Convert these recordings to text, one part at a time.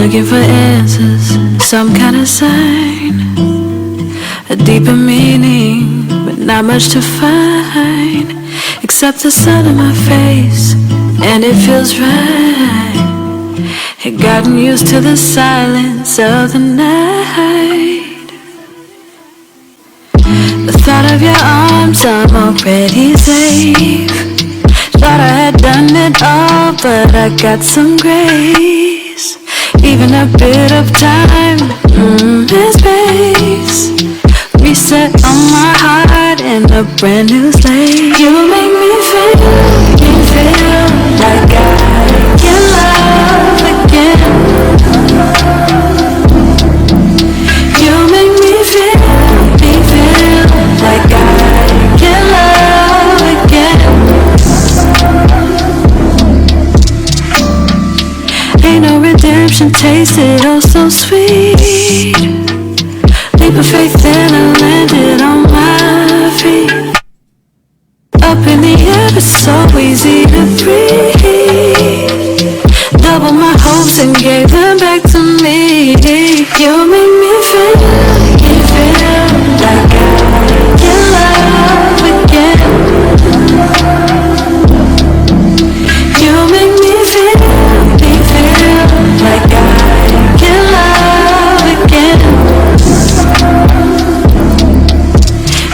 looking for answers, some kind of sign, a deeper meaning, but not much to find, except the sun in my face, and it feels right. Had gotten used to the silence of the night. The thought of your arms, I'm already safe. Thought I had done it all, but I got some grace. Even a bit of time and space. Reset on my heart and a brand new slate. You make me feel like I can love again. You make me feel like I can love again. Ain't no redemption, tasted oh so sweet. Leap of faith and I landed on my feet. Up in the air, it's so easy to breathe. Double my hopes and gave them back to me. You make me feel like I can love again. You make me feel like I can love again.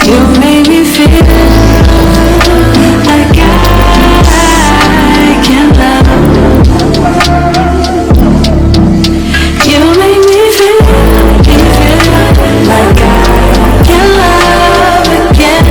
You make me feel like I can love. You make me feel like I can love again.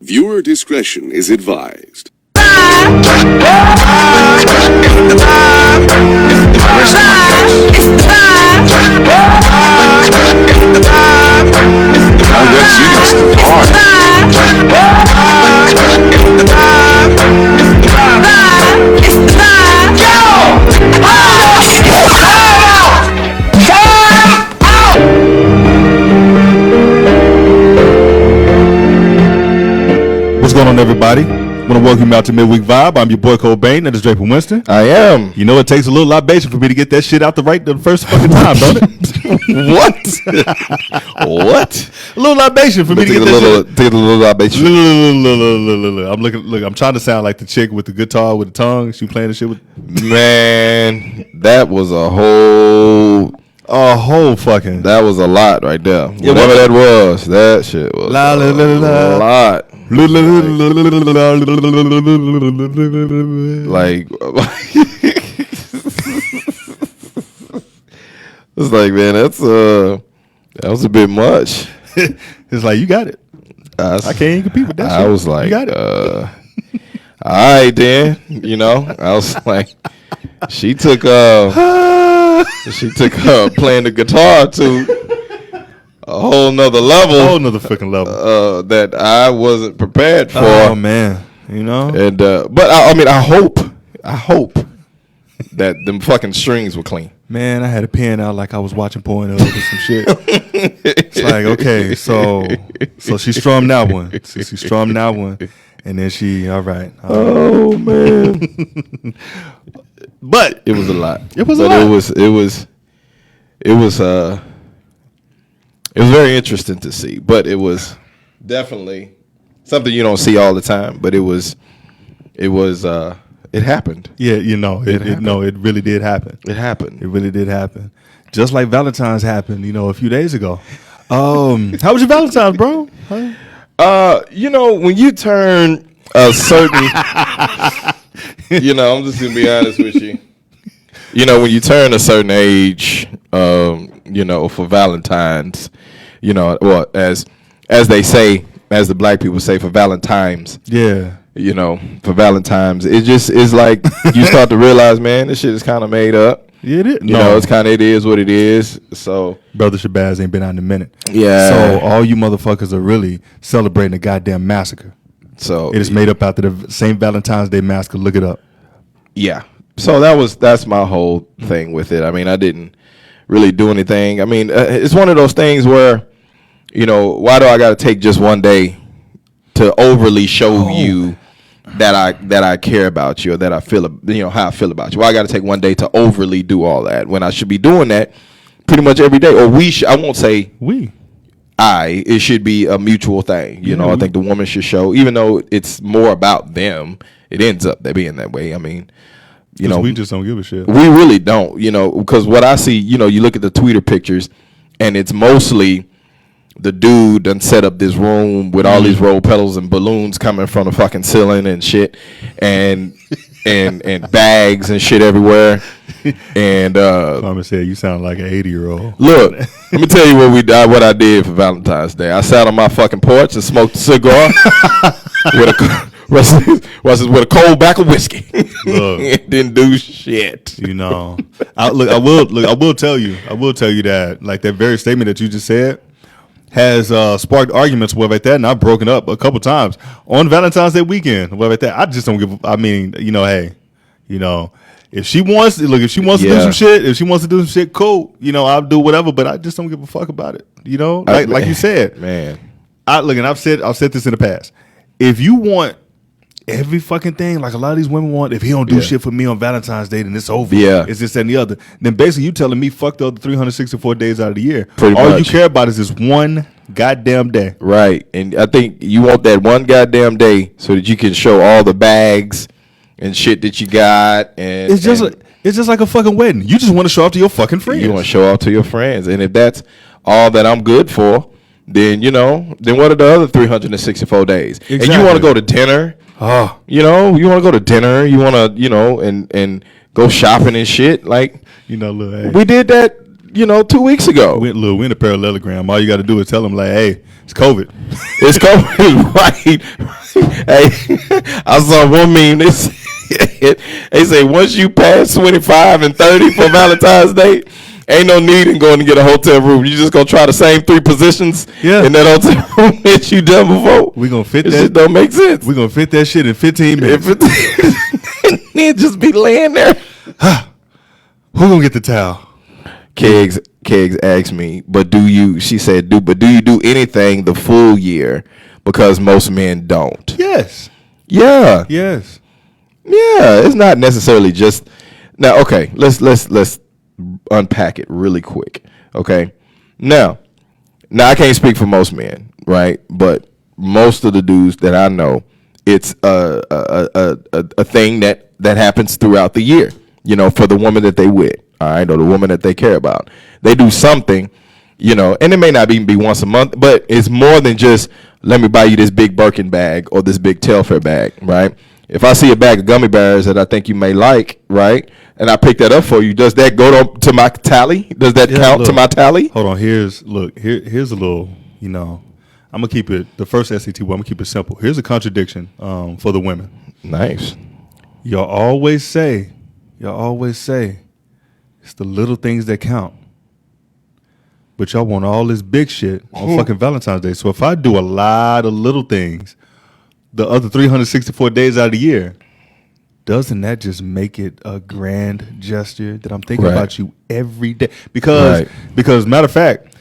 Viewer discretion is advised. What's going on, everybody? I want to welcome you out to Midweek Vibe. I'm your boy Cobain. That is Draper Winston. I am. You know, it takes a little libation for me to get that shit out the first fucking time, don't it? What? What? A little libation for me to get that shit. Take a little libation. I'm trying to sound like the chick with the guitar with the tongue. She playing the shit with. Man, that was a whole fucking. That was a lot right there. Whatever that was, that shit was a lot. Like, it's like, man, that was a bit much. It's like, you got it. I can't even compete with that shit. I was like, you got it. all right then. You know, I was like, she took playing the guitar to a whole nother level. A whole nother freaking level. That I wasn't prepared for. Oh man. You know? And but I mean I hope that them fucking strings were clean. Man, I had a pen out like I was watching porn or some shit. It's like, okay, so she strummed that one. She strummed that one. And then all right. Oh man. But it was a lot. It was a lot. It was very interesting to see. But it was definitely something you don't see all the time. But it happened. Yeah, you know, it really did happen. It happened. It really did happen. Just like Valentine's happened, a few days ago. How was your Valentine's, bro? Huh? When you turn a certain, I'm just gonna be honest with you. When you turn a certain age, for Valentine's, well, as they say, as the black people say, for Valentine's. Yeah. For Valentine's, it just is like you start to realize, man, this shit is kind of made up. Yeah, it is. It is what it is. So, Brother Shabazz ain't been out in a minute. Yeah. So all you motherfuckers are really celebrating a goddamn massacre. So it is made up after the St. Valentine's Day massacre. Look it up. Yeah. So that's my whole thing with it. I mean, I didn't really do anything. I mean, it's one of those things where, why do I got to take just one day to overly show you that I care about you, or that I feel, how I feel about you? Why I got to take one day to overly do all that when I should be doing that pretty much every day? Or I won't say we. It should be a mutual thing. I think the woman should show, even though it's more about them, it ends up being that way. I mean, we just don't give a shit. We really don't, because what I see, you look at the Twitter pictures, and it's mostly the dude done set up this room with all these rose petals and balloons coming from the fucking ceiling and shit, and bags and shit everywhere. And Mama said you sound like an 80-year-old. Look, let me tell you what I did for Valentine's Day. I sat on my fucking porch and smoked a cigar with a cold back of whiskey. Look, it didn't do shit. I will tell you that, like, that very statement that you just said has sparked arguments like that, and I've broken up a couple times on Valentine's Day weekend like that. I just don't give. I mean, if she wants to do some shit, cool. I'll do whatever, but I just don't give a fuck about it. Like you said, man. And I've said this in the past. If you want every fucking thing, like a lot of these women want, if he don't do shit for me on Valentine's Day, then it's over. Yeah. It's this that, and the other. Then basically you telling me fuck the other 364 days out of the year. All you care about is this one goddamn day. Right. And I think you want that one goddamn day so that you can show all the bags and shit that you got. And it's just like a fucking wedding. You just want to show off to your fucking friends. You want to show off to your friends. And if that's all that I'm good for, then then what are the other 364 days? Exactly. And you want to go to dinner. Oh, you want to go to dinner. You want to, and go shopping and shit. Like, look, hey, we did that, 2 weeks ago. We're in a parallelogram. All you got to do is tell them, like, hey, it's COVID. It's COVID, right? Hey, I saw one meme. They say once you pass 25 and 30 for Valentine's Day, ain't no need in going to get a hotel room. You just gonna try the same 3 positions in that hotel room that you done before. We gonna fit that. It just don't make sense. We gonna fit that shit in 15 minutes. It just be laying there. Who gonna get the towel? Kegs asked me, but do you do anything the full year? Because most men don't. Yes. Yeah. Yes. Yeah. It's not necessarily just now. Okay. Let's unpack it really quick. Okay. Now I can't speak for most men, right? But most of the dudes that I know, it's a thing that happens throughout the year, for the woman that they with, all right, or the woman that they care about. They do something, and it may not even be once a month, but it's more than just, let me buy you this big Birkin bag or this big Telfair bag, right? If I see a bag of gummy bears that I think you may like, right, and I pick that up for you, does that go to my tally? Does that count to my tally? Hold on. Here's a little, I'm going to keep it, the first SAT, I'm going to keep it simple. Here's a contradiction for the women. Nice. Y'all always say, it's the little things that count. But y'all want all this big shit on fucking Valentine's Day. So if I do a lot of little things the other 364 days out of the year, doesn't that just make it a grand gesture that I'm thinking about you every day? Because matter of fact,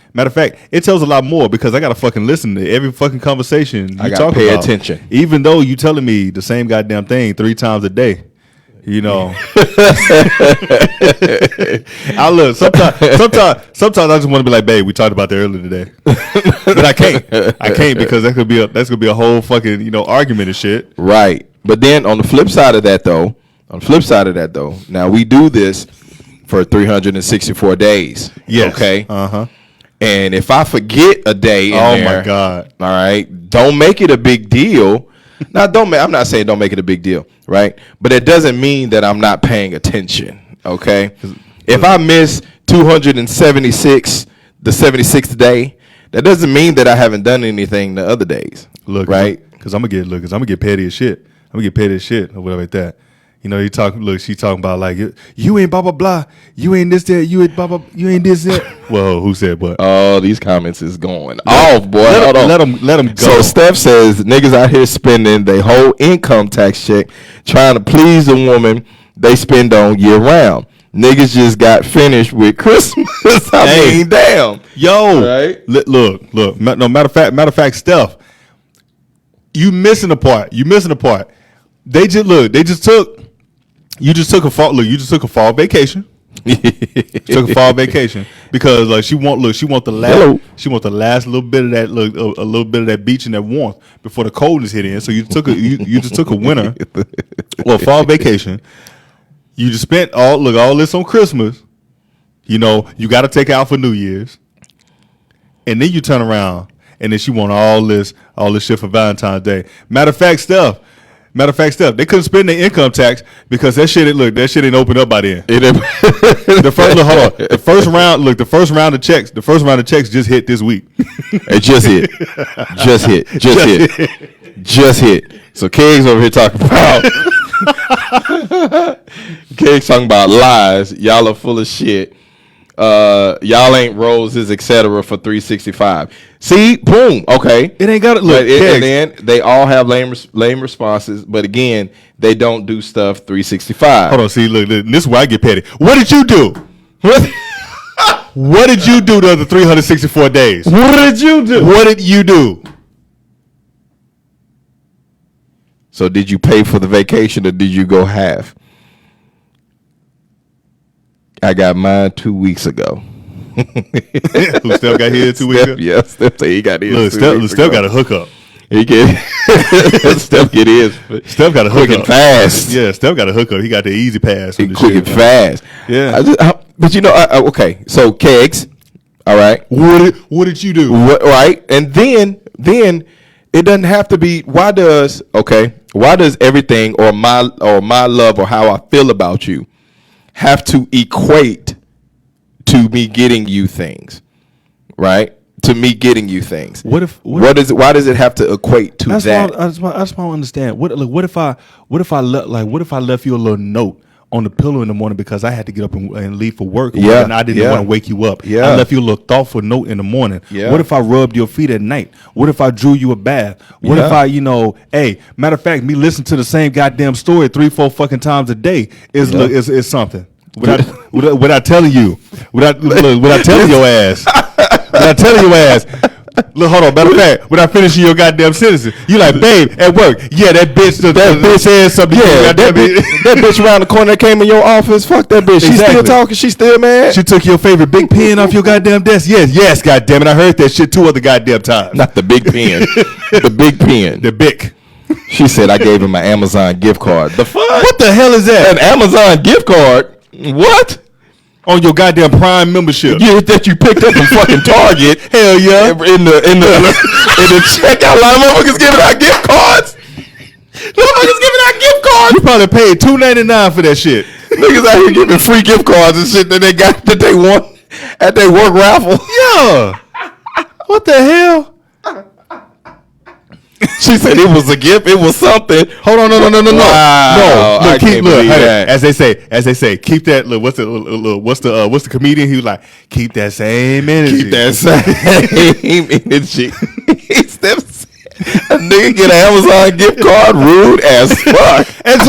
it tells a lot more, because I gotta fucking listen to every fuking conversation you I gotta talk pay about, attention. even though you telling me the same goddamn thing 3 times a day. I look, sometimes I just want to be like, babe, we talked about that earlier today. But I can't because that's gonna be a whole fucking argument and shit. Right. But then on the flip side of that though, now we do this for 364 days. Yes. Okay. Uh-huh. And if I forget a day in there, my God. All right, don't make it a big deal. Now, I'm not saying don't make it a big deal, right? But it doesn't mean that I'm not paying attention, okay? If I miss 276, the 76th day, that doesn't mean that I haven't done anything the other days. Look, right? Because I'm gonna get petty as shit. Or whatever like that. You know, she talking about like you ain't blah blah blah, you ain't this that, you ain't blah blah, you ain't this that. Well, who said what? Oh, these comments is going off, boy. Hold on. Let them go. So Steph says niggas out here spending their whole income tax check trying to please the woman they spend on year round. Niggas just got finished with Christmas. I mean, damn. Yo, right? Look. No, matter of fact, Steph, you missing the part. They just took a fall vacation. Took a fall vacation because like she want the last little bit of that a little bit of that beach and that warmth before the coldness hit in. So you just took a winter or fall vacation. You just spent all this on Christmas. You know, you got to take out for New Year's, and then you turn around and then she want all this shit for Valentine's Day. Matter of fact, Steph, they couldn't spend their income tax because that shit ain't opened up by then. The first round of checks just hit this week. It just hit. So Kegs over here talking about Kegs talking about lies. Y'all are full of shit. Y'all ain't roses, etc. for 365. See, boom. Okay, it ain't got to look. And then they all have lame responses, but again, they don't do stuff 365. Hold on, see, look, this is where I get petty. What did you do? What did you do the other 364 days? What did you do? So did you pay for the vacation or did you go half? I got mine 2 weeks ago. Who still got his 2 weeks ago? Yeah, Steph say he got his. Look, Steph got a hookup. He get Steph get his. Steph got a hookup. Quick and fast. Yeah, Steph got a hookup. He got the easy pass. He quick and fast. Yeah. But you know, okay. So Kegs, all right. What did you do? Right, and then it doesn't have to be. Why does everything or my love or how I feel about you have to equate to me getting you things, right? To me getting you things. Why does it have to equate to that? I just want to understand. What if I left you a little note on the pillow in the morning because I had to get up and leave for work. Yeah, and I didn't want to wake you up. Yeah. I left you a little thoughtful note in the morning. Yeah. What if I rubbed your feet at night? What if I drew you a bath? What if I, hey, matter of fact, me listen to the same goddamn story 3-4 fucking times a day is something. Without telling you, without telling your ass, without telling your ass. Look, hold on. Matter of fact, when I finish your goddamn sentences, you like, babe, at work. Yeah, that bitch said something. Yeah, that bitch around the corner that came in your office. Fuck that bitch. She's still talking. She's still mad. She took your favorite big pen off your goddamn desk. Yes, goddamn it. I heard that shit 2 other goddamn times. Not the big pen. The big pen. The big. She said I gave him my Amazon gift card. The fuck? What the hell is that? An Amazon gift card? What? On your goddamn Prime membership. Yeah, that you picked up from fucking Target. Hell yeah. In the checkout line, motherfuckers giving out gift cards. Motherfuckers giving out gift cards. You probably paid $2.99 for that shit. Niggas out here giving free gift cards and shit that they won at their work raffle. Yeah. What the hell? She said it was a gift. It was something. Hold on, no. Wow, No, look, that. As they say, keep that. Look, what's the comedian? He was like, keep that same energy. Keep that same energy. A nigga get an Amazon gift card, rude as fuck. And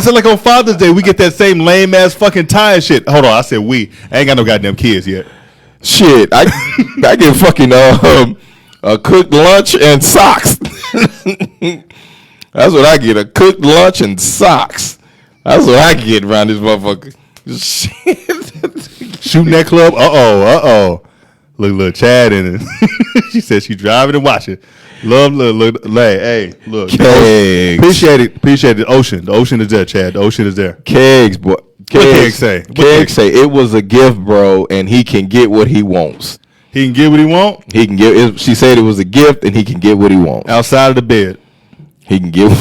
so like on Father's Day, we get that same lame ass fucking tie and shit. Hold on, I said we. I ain't got no goddamn kids yet. Shit, I get fucking a cooked lunch and socks. That's what I get. A cooked lunch and socks. That's what I get around this motherfucker. Shit. Shooting that club. Uh-oh. Look, Chad in it. She said she's driving and watching. Look, hey, look. Kegs. Appreciate it. The ocean is there, Chad. The ocean is there. Kegs, boy. Kegs say? Kegs say it was a gift, bro, and he can get what he wants. He can get what he wants? He can get it. She said it was a gift, and he can get what he wants. Outside of the bed. He can get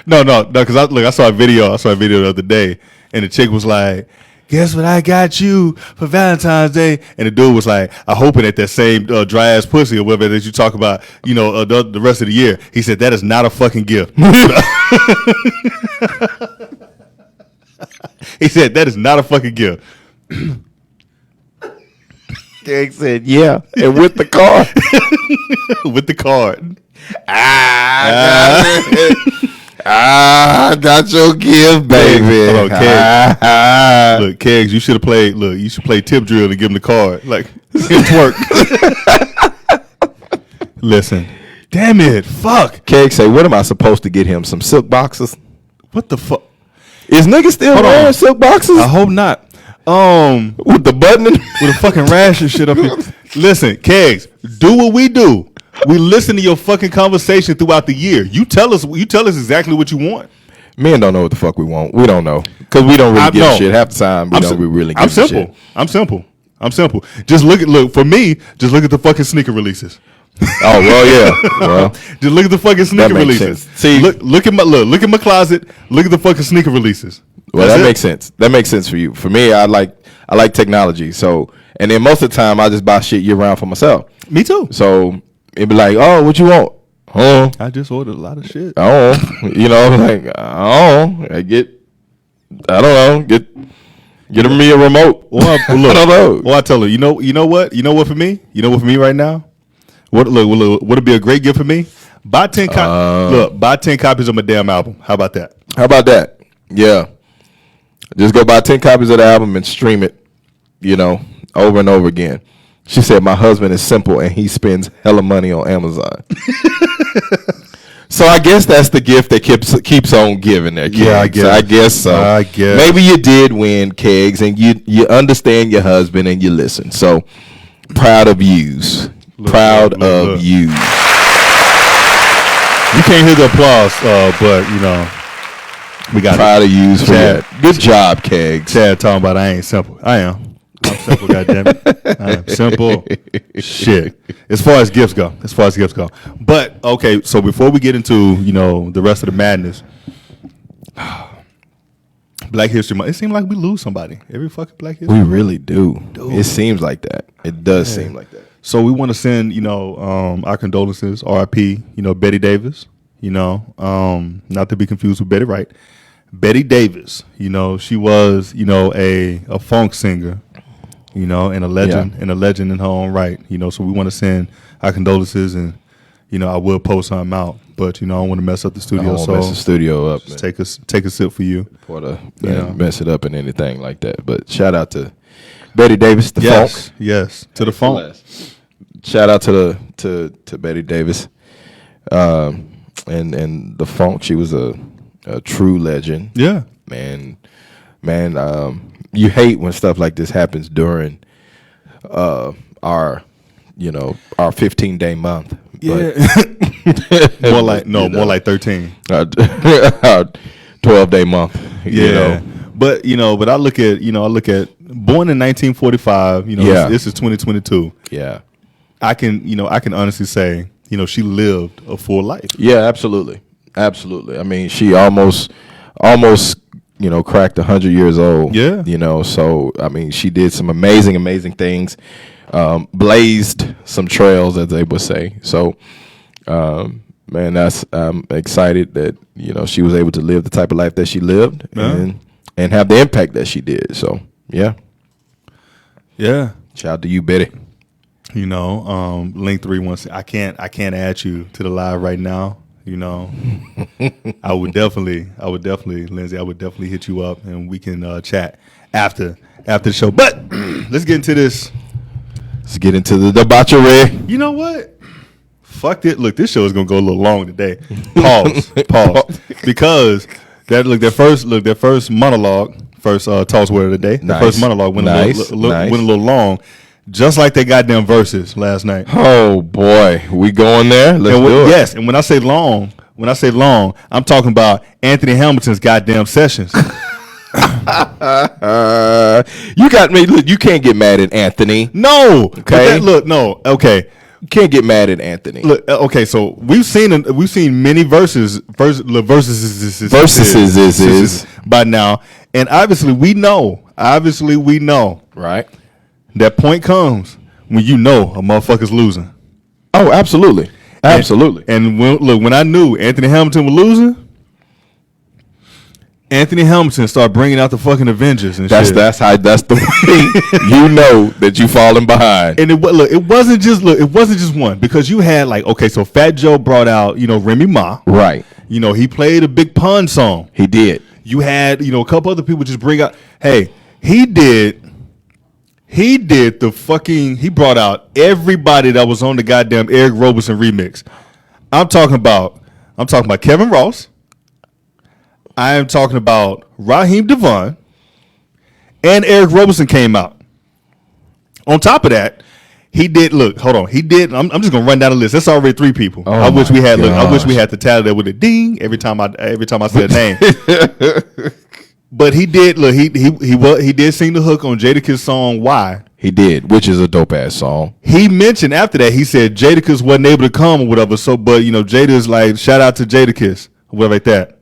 No, because I saw a video the other day, and the chick was like, guess what I got you for Valentine's Day? And the dude was like, I hoping that same dry ass pussy or whatever that you talk about, the rest of the year. He said, that is not a fucking gift. He said, that is not a fucking gift. Keg said, yeah, and with the card. With the card. I got your gift, baby. Hold on, Kegs. Look, Kegs, you should have played. Look, you should play tip drill and give him the card. Like, it's work. Listen, damn it, fuck. Keg say, what am I supposed to get him? Some silk boxes? What the fuck? Is niggas still wearing silk boxes? I hope not. With the buttoning, with a fucking rash and shit up here. Listen, Kegs, do what we do. We listen to your fucking conversation throughout the year. You tell us exactly what you want. Men don't know what the fuck we want. We don't know because we don't really give a shit half the time. We really give a shit. I'm simple. Just look for me. Just look at the fucking sneaker releases. Oh well, yeah. Well, just look at the fucking sneaker releases. Sense. See, look at my closet. Look at the fucking sneaker releases. Well, that makes sense. That makes sense for you. For me, I like technology. So, and then most of the time, I just buy shit year round for myself. Me too. So it'd be like, oh, what you want? I just ordered a lot of shit. Oh, like I don't know, get me a remote. Well, look, I don't know. Well, I tell her, you know what for me? You know what for me right now? What would be a great gift for me? Buy 10 copies of my damn album. How about that? Yeah. Just go buy 10 copies of the album and stream it, over and over again. She said, my husband is simple and he spends hella money on Amazon. So I guess that's the gift that keeps on giving there, Kegs. Yeah, I guess so. I guess. Maybe you did win, Kegs, and you understand your husband and you listen. So proud of yous. Proud of you. You can't hear the applause, but we got proud of you for that. Good job, Kegs. Chad talking about I ain't simple. I'm simple, goddammit. I am simple. Shit. As far as gifts go. But okay, so before we get into the rest of the madness, Black History Month. It seems like we lose somebody every fucking Black History Month. We really do. Dude. It seems like that. It does seem like that. So we want to send, our condolences, R.I.P., Betty Davis, not to be confused with Betty Wright. Betty Davis, she was, a funk singer, and a legend, in her own right, so we want to send our condolences and, I will post something out, but, I don't want to mess up the studio. I don't mess the studio up. Just take a sip for you. Mess it up and anything like that. But shout out to Betty Davis, the funk. Yes, to the funk. Shout out to Betty Davis, and the funk. She was a true legend. Yeah, man. You hate when stuff like this happens during our 15-day month. Yeah, more like 13. 12-day month. Yeah. But I look at born in 1945. This is 2022. Yeah. I can honestly say, she lived a full life. Yeah, absolutely. I mean, she almost cracked 100 years old. Yeah. So I mean, she did some amazing things, blazed some trails, as they would say. So, man, I'm excited that she was able to live the type of life that she lived and have the impact that she did. So, yeah. Shout out to you, Betty. Link 316. I can't add you to the live right now. I would definitely, Lindsay. I would definitely hit you up and we can chat after the show. But let's get into this. Let's get into the debauchery. You know what? Fuck it. Look, this show is gonna go a little long today. Pause. Because that first monologue, toss word of the day. The first monologue went a little long. Just like they goddamn verses last night. Oh boy, we going there? Let's do it. Yes, and when I say long, I'm talking about Anthony Hamilton's goddamn sessions. You got me. Look, you can't get mad at Anthony. No. Okay. Okay. You can't get mad at Anthony. Look. Okay. So we've seen many verses by now, and obviously we know Right. that point comes when you know a motherfucker's losing. Oh, absolutely. Absolutely. And when I knew Anthony Hamilton was losing, Anthony Hamilton started bringing out the fucking Avengers and shit. That's the way you know that you falling behind. And it wasn't just one, because you had like, okay, so Fat Joe brought out, Remy Ma. Right. He played a Big Pun song. He did. You had, a couple other people just bring out, hey, he brought out everybody that was on the goddamn Eric Roberson remix. I'm talking about Kevin Ross. I am talking about Raheem Devon, and Eric Roberson came out. On top of that, he did. Look, hold on. He did. I'm just gonna run down the list. That's already 3 people. Oh I wish we had. gosh. Look, I wish we had the tally that with a ding every time I said a name. But he did. Look, he did sing the hook on Jadakiss' song "Why." He did, which is a dope ass song. He mentioned after that, he said Jadakiss wasn't able to come or whatever. So, but Jada's like, shout out to Jadakiss or whatever like that.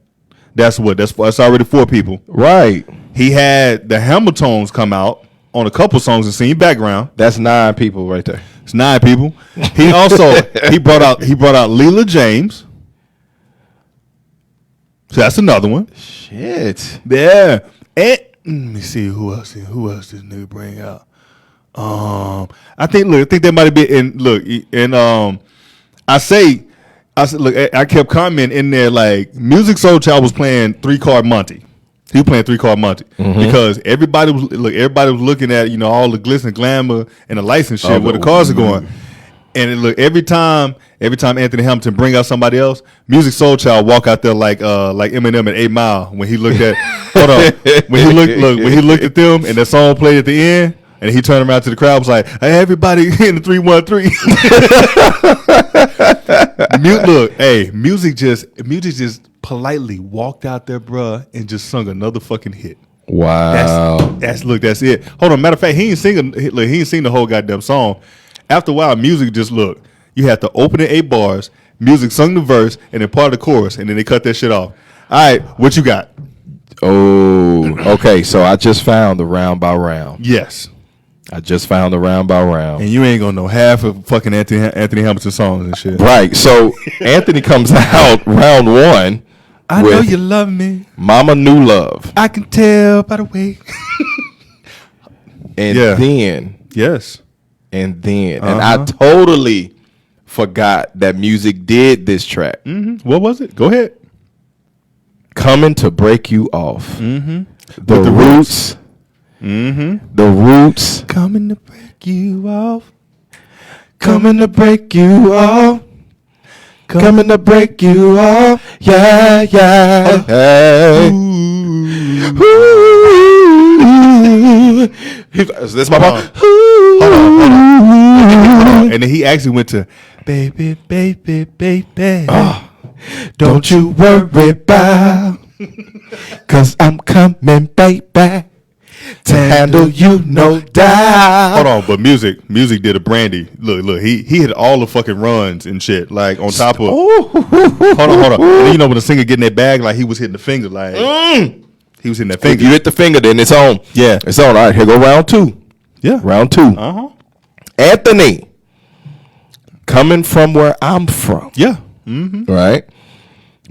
That's already 4 people. Right. He had the Hamiltons come out on a couple songs and sing background. That's 9 people right there. It's 9 people. He also he brought out Leela James. So that's another one. Shit. Yeah. And let me see who else this nigga bring out. I think that might have been I kept commenting in there like Music Soul Child was playing 3-card Monty. He was playing 3-card Monty because everybody was looking at all the glitz and glamour and the lights and shit where the cars are going. And every time Anthony Hamilton bring out somebody else, Music Soul Child walk out there like Eminem at 8 Mile when he looked at when he looked at them and that song played at the end. And he turned around to the crowd, was like, "Hey, everybody in the 313." Music just politely walked out there, bruh, and just sung another fucking hit. Wow. That's it. Hold on, matter of fact, he ain't sing the whole goddamn song. After a while, Music just you had to open the 8 bars, Music sung the verse, and then part of the chorus, and then they cut that shit off. All right, what you got? Oh, okay. So I just found the round by round. Yes. I just found the round by round. And you ain't gonna know half of fucking Anthony Hamilton songs and shit. Right. So Anthony comes out round 1. I know you love me. Mama New Love. I can tell by the way. And then. Yes. And I totally forgot that Music did this track. Mm-hmm. What was it? Go ahead. Coming to Break You Off. Mm-hmm. The Roots. Mm-hmm. The Roots. Coming to break you off. Coming to break you off. Coming to break you off. Yeah, yeah. Hey. Ooh. Is this my part? Hold on. And then he actually went to baby, baby, baby. Don't you worry about, 'cause I'm coming, baby, to handle you, no doubt. Hold on, but music did a Brandy. Look, he hit all the fucking runs and shit. Like on top of. Hold on. And then, when the singer getting that bag, like he was hitting the finger, like he was hitting that finger. If you hit the finger, then it's on. Yeah, it's on. All right, here go round 2. Yeah, round 2. Anthony, coming from where I'm from. Yeah. Mm-hmm. Right.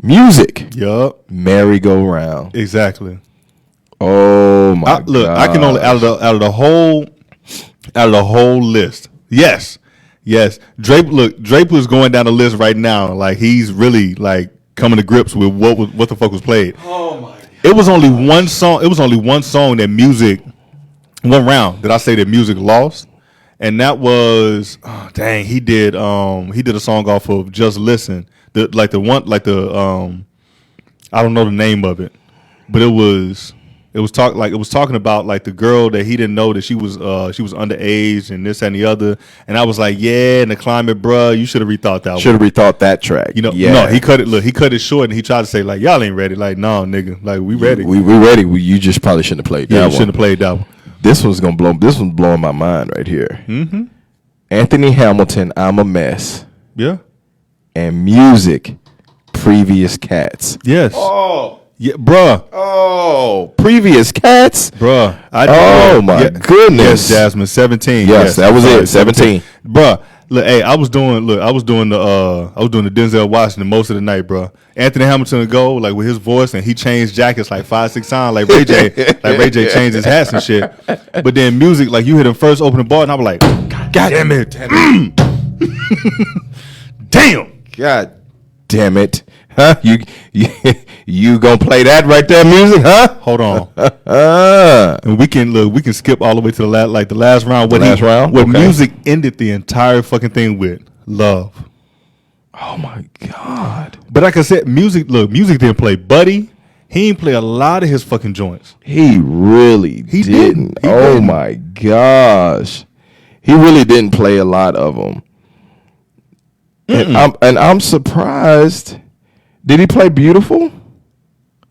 Music. Yup. Merry-go-round. Exactly. Oh my look, I can only out of the whole list. Yes. Drake was going down the list right now. Like he's really like coming to grips with what the fuck was played. Oh my God. It was only one song. It was only one song that Music, one round that I say that Music lost, and that was he did a song off of Just Listen. I don't know the name of it, but it was talking about like the girl that he didn't know that she was underage and this and the other, and I was like, yeah, in the climate, bruh, you should have rethought that. Should have rethought that track. No, he cut it. Look, he cut it short, and he tried to say like, y'all ain't ready. Like, no, nigga, like we ready. We ready. You just probably shouldn't have played that one. You shouldn't have played that one. This one's blowing my mind right here. Mm-hmm. Anthony Hamilton, I'm a Mess. Yeah. And Music, Previous Cats. Yes. Oh. Yeah, bruh. Oh, previous cats. Bruh. My goodness. Yes, Jasmine, 17. Yes, that was it. 17. Bruh. Look, hey, I was doing the Denzel Washington most of the night, bruh. Anthony Hamilton would go like with his voice, and he changed jackets like 5-6 times, like Ray J changed his hats and shit. But then music, like you hit him first, open the bar, and I was like, God damn it. Damn. God damn it. Huh? You gonna play that right there, music, huh? Hold on. And we can skip all the way to the last round. What music ended the entire fucking thing with love. Oh my God. But like I said, music didn't play Buddy. He didn't play a lot of his fucking joints. He really didn't. Oh my gosh. He really didn't play a lot of them. And I'm surprised. Did he play Beautiful?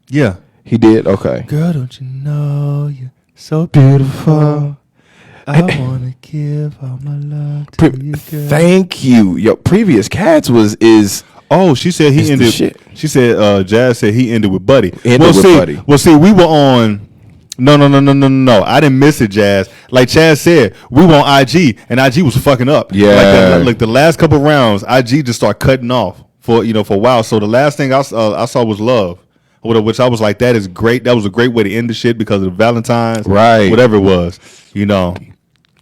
Yeah. He did? Okay. Girl, don't you know you're so beautiful? I want to give all my love to you, girl. Thank you. Your previous cats Oh, she said he ended. She said Jazz said he ended with Buddy. Buddy. Well, see, we were on. No. I didn't miss it, Jazz. Like Chaz said, we were on IG, and IG was fucking up. Yeah. Like the last couple rounds, IG just started cutting off for a while. So the last thing I saw was Love, which I was like, that is great. That was a great way to end the shit because of the Valentine's, right? Whatever it was,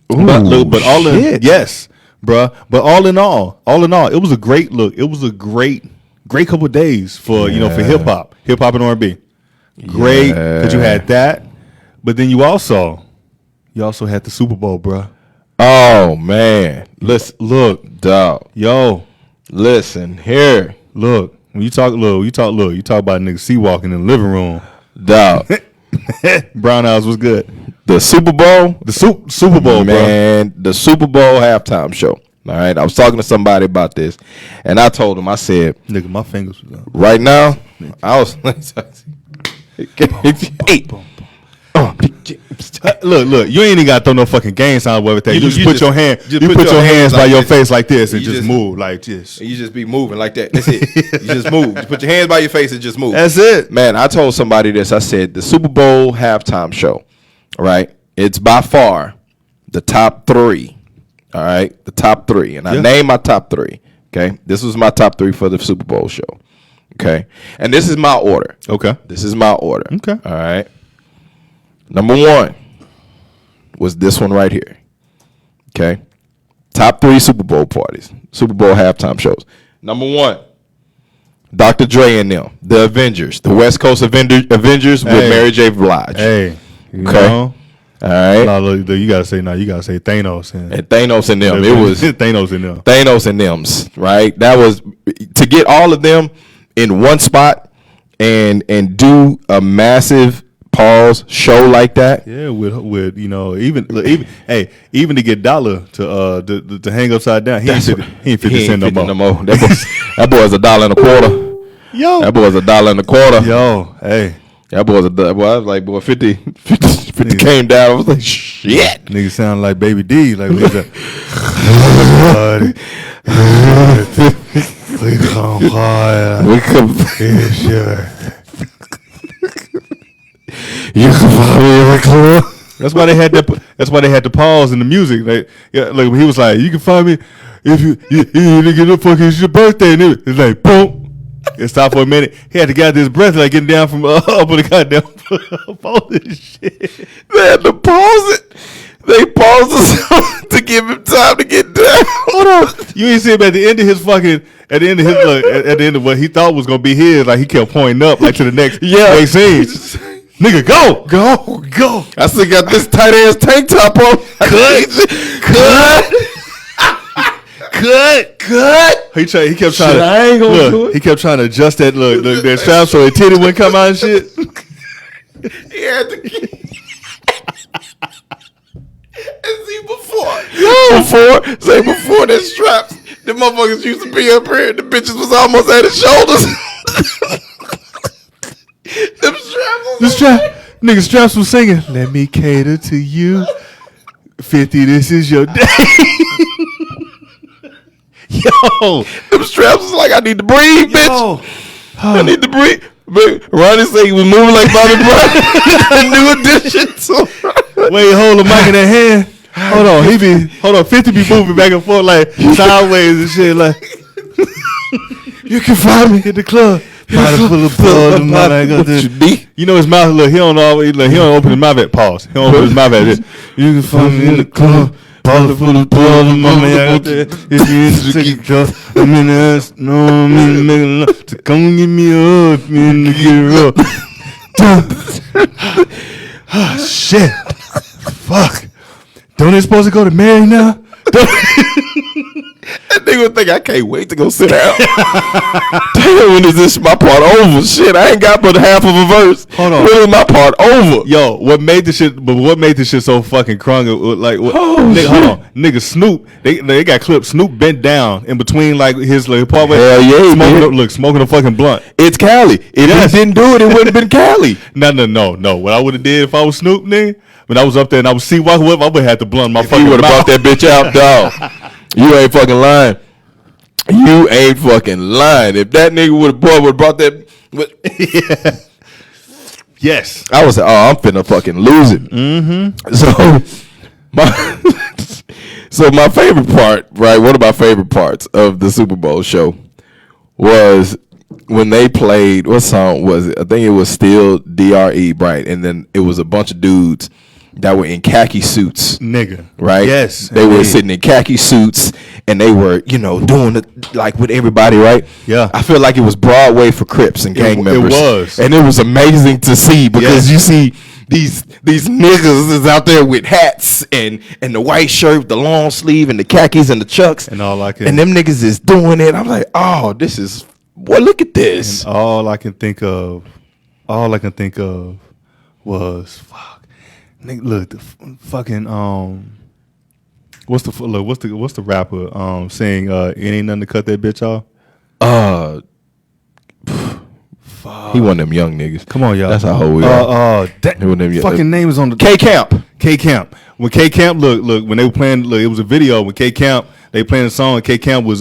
Ooh, but all in yes, bruh. But all in all, it was a great look. It was a great couple of days for for hip hop and R&B. Great because you had that, but then you also had the Super Bowl, bruh. Oh man, Look, dog. Yo, listen here. Look, when you talk about niggas sea walking in the living room, dog. Brown House was good. The Super Bowl, Super Bowl, man, bro. The Super Bowl halftime show. All right, I was talking to somebody about this, and I told him, I said, "Nigga, my fingers was up." Right now, I was Look, you ain't even got to throw no fucking gang sign or everything. You just put your hands by your face like this and just move like this. You just be moving like that. That's it. You just move. You put your hands by your face and just move. That's it. Man, I told somebody this. I said, the Super Bowl halftime show, right? It's by far the top 3. All right? The top 3. And I named my top 3. Okay? This was my top 3 for the Super Bowl show. Okay? And this is my order. Okay. This is my order. Okay. All right? Number 1 was this one right here. Okay? Top 3 Super Bowl parties. Super Bowl halftime shows. Number 1, Dr. Dre and them. The Avengers. The West Coast Avengers with Mary J. Blige. Hey. Okay? All right. No, you gotta say Thanos and Thanos and them. It was Thanos and them. Thanos and them's, right? That was to get all of them in one spot and do a massive pause show like that. Yeah, with even to get Dollar to hang upside down. He ain't 50 cent no more. That boy's $1.25. Yo, that boy's $1.25. Yo, hey. That boy I was like, boy, 50 came down. I was like, shit. Nigga sound like Baby D. Like, we come higher. We come. Yeah, sure. You can find me in the club. That's why they had to pause in the music. Like he was like, you can find me if you nigga the fucking it's your birthday. And it's like boom. It stopped for a minute. He had to gather his breath like getting down from up on the goddamn pole and shit. They had to pause it. They paused the song to give him time to get down. Hold on. You ain't see him at the end of his what he thought was gonna be his. Like he kept pointing up like to the next scene. Nigga, go. I still got this tight ass tank top on. Cut. He kept trying to. He kept trying to adjust that that strap so his titty wouldn't come out and shit. He had to. And see before that straps, the motherfuckers used to be up here. The bitches was almost at his shoulders. Them straps. Nigga, straps was singing. Let me cater to you. 50, this is your day. Yo, them straps was like, I need to breathe, bitch. I need to breathe. But Ronnie said he was moving like Bobby Brown. The new addition to Wait, hold the mic in that hand. Hold on. 50 be moving back and forth like sideways and shit. Like, you can find me at the club. Bottle full of blood. You know his mouth. Look, he don't open his mouth at pause. He don't open his mouth at this. You can find me in the club. Bottle full of blood. If you insecure, I'm in the ass. No, I'm in the making love. So come get me up. I'm in the get up. Oh, shit. Fuck. Don't they supposed to go to Mary now? That nigga think I can't wait to go sit down. Damn, when is this my part over? Shit, I ain't got but half of a verse. Hold on. When is my part over? Yo, what made this shit so fucking crunk? Like, hold on, nigga Snoop, they got clips. Snoop bent down in between like his like, part where smoking a fucking blunt. It's Cali. If he didn't do it, it wouldn't have been Cali. No. What I would have did if I was Snoop, nigga, when I was up there and I was C-walking with him, I would have had to blunt my fucking You would have brought that bitch out, dog. You ain't fucking lying. You ain't fucking lying. If that nigga would have brought that. Yeah. Yes. I was like, I'm finna fucking lose it. Mm-hmm. So my favorite part, right? One of my favorite parts of the Super Bowl show was when they played, what song was it? I think it was still DRE, right? And then it was a bunch of dudes that were in khaki suits. Nigga. Right? Yes. They were sitting in khaki suits and they were, doing it like with everybody, right? Yeah. I feel like it was Broadway for Crips and gang members. It was. And it was amazing to see because you see these niggas is out there with hats and the white shirt, the long sleeve and the khakis and the chucks. And all I can. And them niggas is doing it. I'm like, oh, this is, well, look at this. And all I can think of was fuck. Nigga, look, the fucking what's the rapper saying it ain't nothing to cut that bitch off? He one of them young niggas. Come on, y'all. That's how old we are. That He one of them fucking name is on the K Camp. When K Camp look when they were playing, look, it was a video with K Camp. They playing a song and K Camp was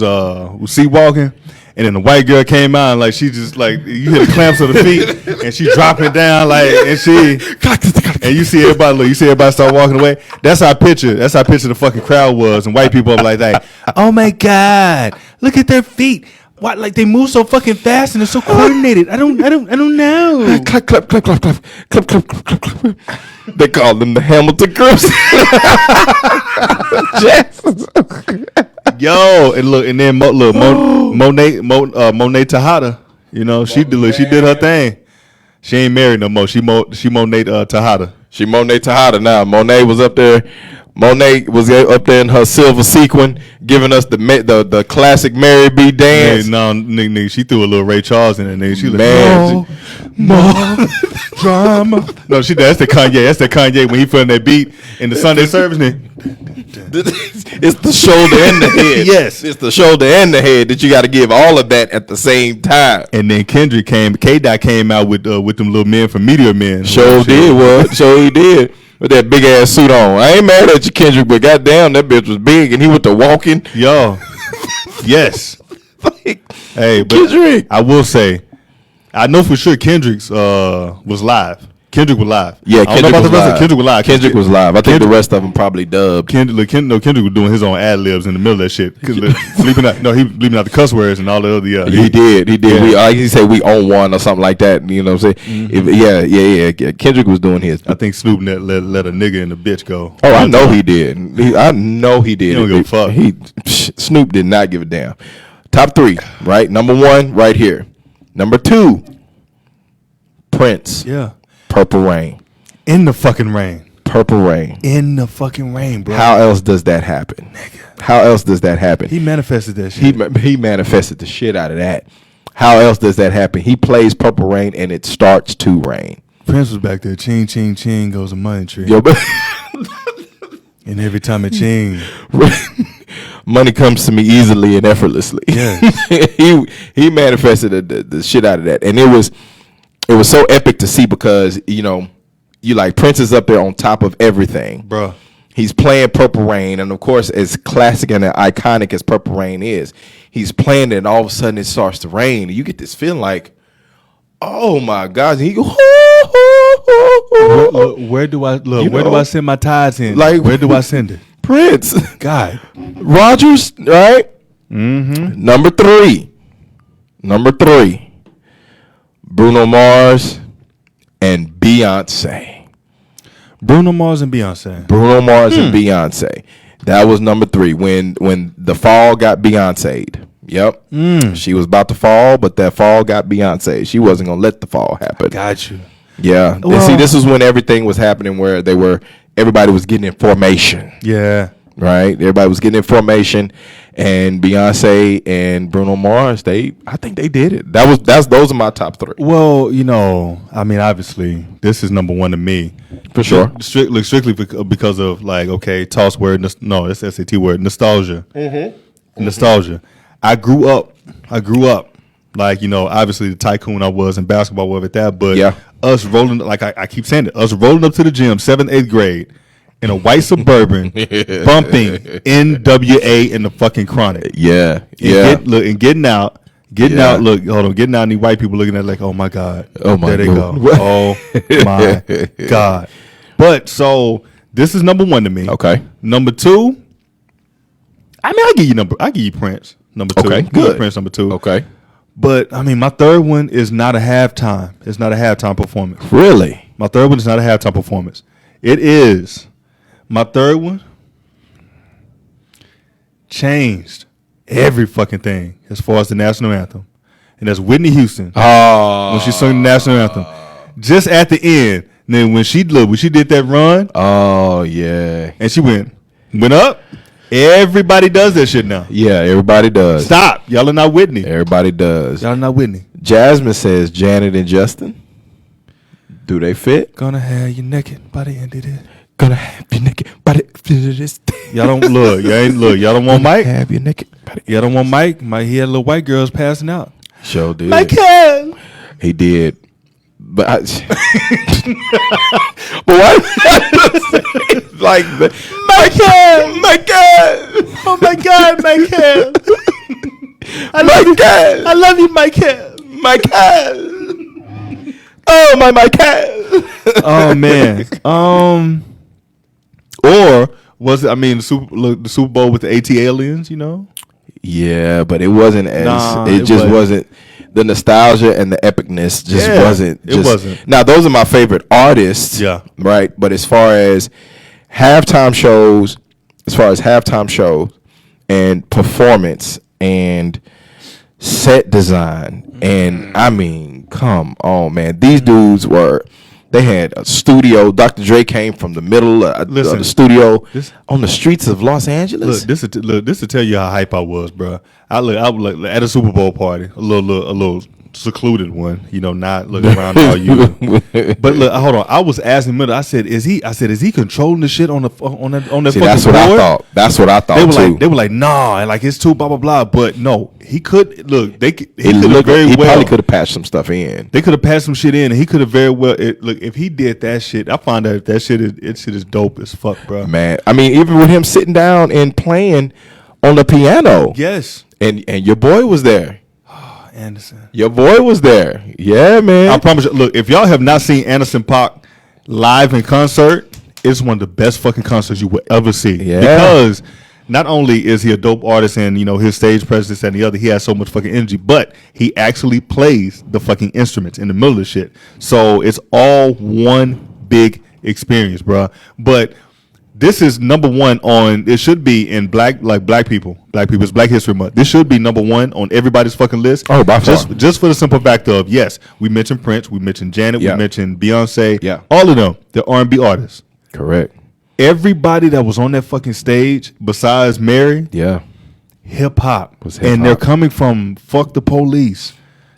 sea walking. And then the white girl came out and like she just like you hear the clamps of the feet and she dropping down like and you see everybody start walking away. That's how I picture the fucking crowd was and white people are like that. Oh my God, look at their feet. Why like they move so fucking fast and they're so coordinated. I don't know. Clap, clap, clap, clap, clap, clap, clap, clap, clap. They call them the Hamilton Crips. Yo, and look, and then Monet Tejada, she did her thing. She ain't married no more. She Monet Tejada. She Monet Tejada now. Monet was up there. Monet was up there in her silver sequin, giving us the classic Mary B. dance. No, nigga, she threw a little Ray Charles in there. Nigga, she more drama. No, that's the Kanye. That's the Kanye when he feeling that beat in the Sunday service. It's the shoulder and the head. Yes, it's the shoulder and the head that you got to give all of that at the same time. And then K-Dot came out with them little men from Meteor Men. Sure he did. With that big ass suit on. I ain't mad at you, Kendrick, but goddamn, that bitch was big and he went to walking. Yo. Yes. Hey, but Kendrick. I will say, I know for sure Kendrick's was live. Kendrick was live. Yeah, Kendrick was live. Kendrick was live. I think the rest of them probably dubbed. Kendrick was doing his own ad libs in the middle of that shit. He bleeping out the cuss words and all the other. He did. Yeah. He said we own one or something like that. You know what I'm saying? Mm-hmm. Yeah. Kendrick was doing his. I think Snoop let a nigga and a bitch go. Oh, I know he did. I know he did. He don't give a fuck. Snoop did not give a damn. Top 3, right? Number 1, right here. Number 2, Prince. Yeah. Purple Rain. In the fucking rain. Purple Rain. In the fucking rain, bro. How else does that happen? Nigga. How else does that happen? He manifested that shit. He manifested the shit out of that. How else does that happen? He plays Purple Rain and it starts to rain. Prince was back there. Ching, ching, ching goes a money tree. Yo, but and every time it ching, money comes to me easily and effortlessly. Yeah. he manifested the shit out of that. And it was so epic to see because, you like Prince is up there on top of everything. Bruh. He's playing Purple Rain. And, of course, as classic and iconic as Purple Rain is, he's playing it and all of a sudden it starts to rain. And you get this feeling like, Oh my gosh. He go, Where do I look? You Where do know, I send my tithes in? like- Where do I send it? Prince. God. Rogers, right? Mm-hmm. Number three. Bruno Mars and Beyonce. Bruno Mars and Beyonce. And Beyonce. That was number three when the fall got Beyonce'd. Yep. She was about to fall, but that fall got Beyonce. She wasn't gonna let the fall happen. Got you. Yeah. Well- and see, this is when everything was happening where everybody was getting in formation. Yeah. Right? Everybody was getting in formation, and Beyonce and Bruno Mars, I think they did it. Those are my top three. Well, I mean, obviously, this is number one to me. For sure. Strictly because of, like, okay, toss word. No, that's SAT word. Nostalgia. Mm-hmm. Nostalgia. I grew up, like, obviously the tycoon I was in basketball, whatever that, but Yeah. us rolling, like I keep saying it, us rolling up to the gym, 7th, 8th grade, in a white Suburban, bumping NWA in the fucking Chronic. Yeah. Getting out. Yeah. Look, hold on. Getting out, and these white people looking at it like, oh my God. Oh my there they God. go. Oh my God. But so this is number one to me. Okay. Number two, I mean, I give you Prince. Number two. Okay, I'll give you good. Prince number two. Okay. But I mean, my third one is not a halftime. It's not a halftime performance. Really? My third one is not a halftime performance. It is. My third one changed every fucking thing as far as the national anthem. And that's Whitney Houston when she sung the national anthem. Just at the end, then when she did that run Oh yeah. and she went up, everybody does that shit now. Yeah, everybody does. Stop. Y'all are not Whitney. Everybody does. Y'all are not Whitney. Jasmine says Janet and Justin. Do they fit? Gonna have you naked by the end of this. Gonna have you naked by the end of this. Y'all don't look. Y'all don't want Mike. Have you naked by the Y'all don't want Mike. Mike, he had little white girls passing out. Show did. Michael. He did. But but why? Like Michael. Oh my God, Michael. I love you, Michael. Oh my Michael. Oh man. Or was it? I mean, the Super Bowl with the AT aliens. Yeah, but it wasn't as. Nah, it just wasn't. The nostalgia and the epicness just wasn't. It wasn't. Now those are my favorite artists. Yeah. Right. But as far as halftime shows, and performance and set design, and I mean, come on, man, these dudes they had a studio. Dr. Dre came from the middle of the studio on the streets of Los Angeles. Look, this to tell you how hype I was, bro. I was like at a Super Bowl party, a little secluded one, not looking around all you. But look, hold on. I was asking Miller. I said, is he controlling the shit on the See, fucking that's what board? I thought. That's what I thought They were like, nah, and like it's too blah blah blah. But no, he could look. He probably could have patched some stuff in. They could have passed some shit in, and he could have very well. Look, if he did that shit, I find out that shit is dope as fuck, bro. Man, I mean, even with him sitting down and playing on the piano. Yes, and your boy was there. Anderson. Your boy was there. Yeah, man. I promise you. Look, if y'all have not seen Anderson .Paak live in concert, it's one of the best fucking concerts you will ever see. Yeah. Because not only is he a dope artist and his stage presence and the other, he has so much fucking energy, but he actually plays the fucking instruments in the middle of the shit. So it's all one big experience, bro. But this is number one on. It should be in Black People's Black History Month. This should be number one on everybody's fucking list. Oh, by far. Just for the simple fact of, yes, we mentioned Prince, we mentioned Janet, Yeah. we mentioned Beyonce. Yeah. All of them, they're R&B artists. Correct. Everybody that was on that fucking stage, besides Mary, Yeah. hip hop, Was hip-hop. and they're coming from fuck the police.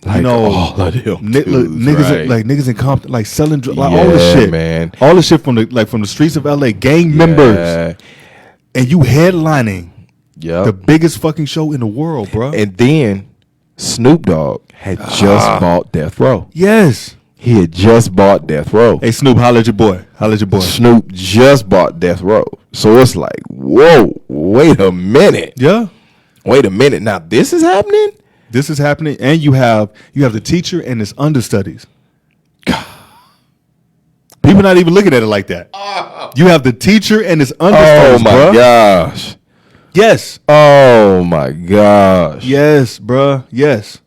Like all of them dudes, niggas, right. like niggas in Compton, like selling drugs, like Yeah, all this shit, man. all this shit from the streets of LA, gang members, and you headlining Yeah. the biggest fucking show in the world, bro. And then Snoop Dogg had just bought Death Row. Yes. He had just bought Death Row. Hey Snoop, holla at your boy. Snoop just bought Death Row. So it's like, whoa, wait a minute. Yeah. Wait a minute. Now this is happening? This is happening, and you have the teacher and his understudies. People not even looking at it like that. You have the teacher and his understudies. Oh my bruh. gosh. Yes. Oh my gosh. Yes, bruh. Yes.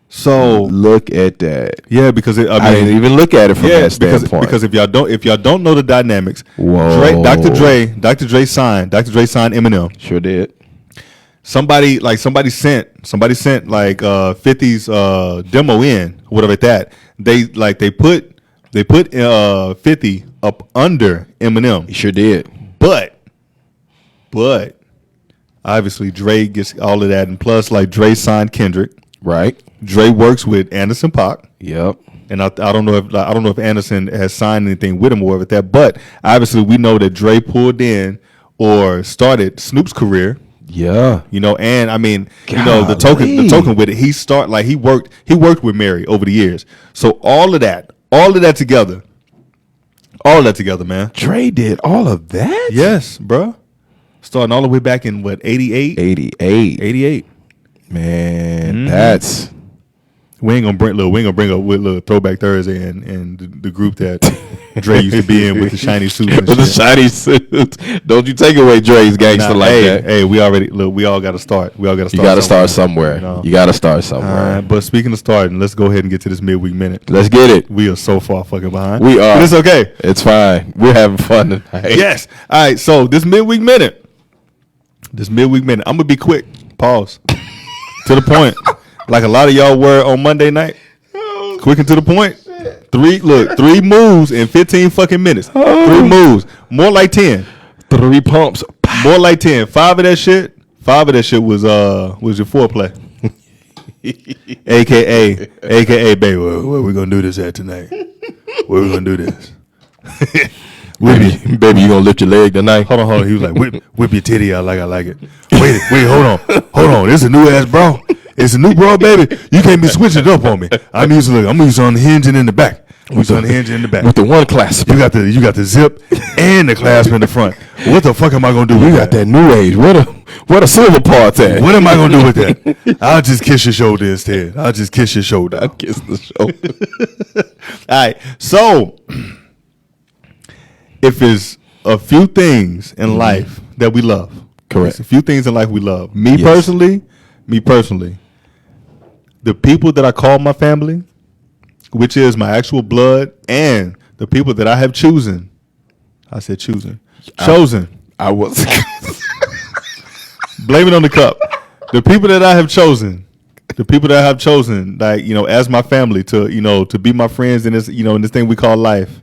So Look at that. yeah, because I didn't even look at it from that standpoint. because if y'all don't know the dynamics, Whoa. Dr. Dre signed Eminem. Sure did. Somebody sent like 50's demo in, whatever that. They put 50 up under Eminem. He sure did. But obviously Dre gets all of that, and plus like Dre signed Kendrick. Right. Dre works with Anderson .Paak. Yep. And I don't know if Anderson has signed anything with him or whatever that, but obviously we know that Dre pulled in or started Snoop's career. Yeah. And I mean, Golly. the token with it, he worked with Mary over the years. So all of that together, man. Dre did all of that? Yes, bro. Starting all the way back in what, 88? 88. Man, that's We ain't gonna bring up with little Throwback Thursday and the group that Dre used to be in with the shiny suits and with the shit. shiny suits. Don't you take away Dre's gangster like that. Hey, we all got to start. We all got to start. You got to start somewhere. You know? You got to start somewhere. But speaking of starting, let's go ahead and get to this midweek minute. Let's get it. We are so far fucking behind. We are. But it's okay. It's fine. We're having fun tonight. Yes. All right. So this midweek minute. I'm gonna be quick. Pause. To the point. Like a lot of y'all were on Monday night. Quick and to the point. 3 moves in 15 fucking minutes. 3 moves. More like 10. 3 pumps. More like 10. 5 of that shit was your foreplay. AKA, baby, where we gonna do this at tonight? Where we gonna do this? Baby, you gonna lift your leg tonight? Hold on. He was like, whip your titty out like I like it. Wait, hold on. This is a new ass bra. It's a new bra, baby. You can't be switching it up on me. I'm used to unhinging in the back. With the one clasp. You got the zip and the clasp in the front. What the fuck am I gonna do with You got that new age. Where the silver parts at? What am I gonna do with that? I'll just kiss your shoulder instead. I'll just kiss your shoulder. I kiss the shoulder. All right. So if it's a few things in life that we love. Correct. It's a few things in life we love. Me personally, the people that I call my family, which is my actual blood, and the people that I have chosen. I said chosen. I was. Blame it on the cup. The people that I have chosen, like, as my family to be my friends in this, in this thing we call life.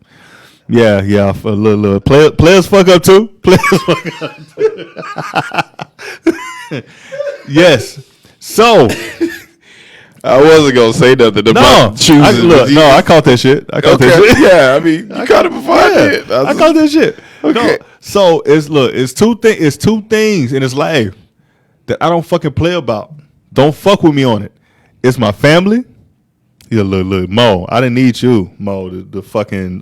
Yeah, for a little players fuck up too. Players fuck up too. Yes. So I wasn't gonna say nothing about choosing. I caught that shit. That shit. Yeah, I mean, you caught it before I did. I caught that shit. Okay. No. So it's two things in this life that I don't fucking play about. Don't fuck with me on it. It's my family. Yeah, look, Mo. I didn't need you, Mo. The fucking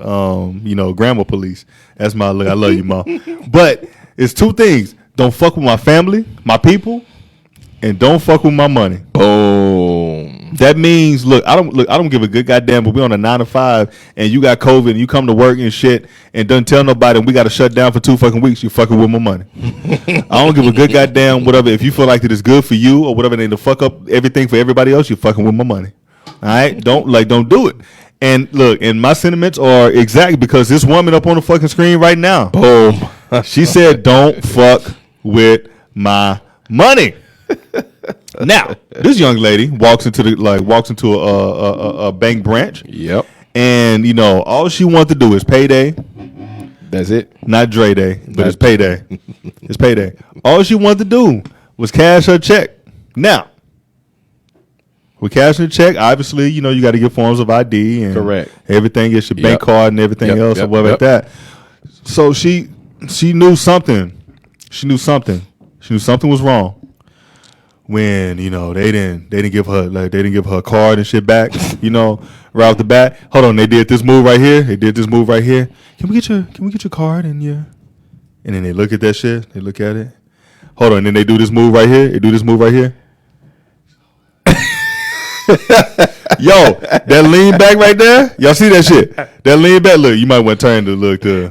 grammar police. That's my look. I love you, Mo. But it's 2 things. Don't fuck with my family, my people, and don't fuck with my money. Boom. That means, I don't give a good goddamn, but we on a 9 to 5 and you got COVID and you come to work and shit and don't tell nobody and we got to shut down for 2 fucking weeks, you fucking with my money. I don't give a good goddamn whatever. If you feel like that it's good for you or whatever, and to fuck up everything for everybody else, you fucking with my money. All right? Don't do it. And look, and my sentiments are exact because this woman up on the fucking screen right now, Boom. she said, don't fuck with my money. Now, this young lady walks into a bank branch. Yep. And all she wants to do is payday. That's it. Not Dre Day, but it's payday. It's payday. All she wanted to do was cash her check. Now, with cashing a check, obviously, you got to get forms of ID and correct. Everything. It's your bank card and everything else or whatever like that. So she knew something. She knew something was wrong when they didn't give her a card and shit back. Right off the bat. Hold on, they did this move right here. Can we get your card and your? And then they look at that shit. They look at it. Hold on, and then they do this move right here. Yo, that lean back right there. Y'all see that shit? That lean back. Look, you might want to turn to look to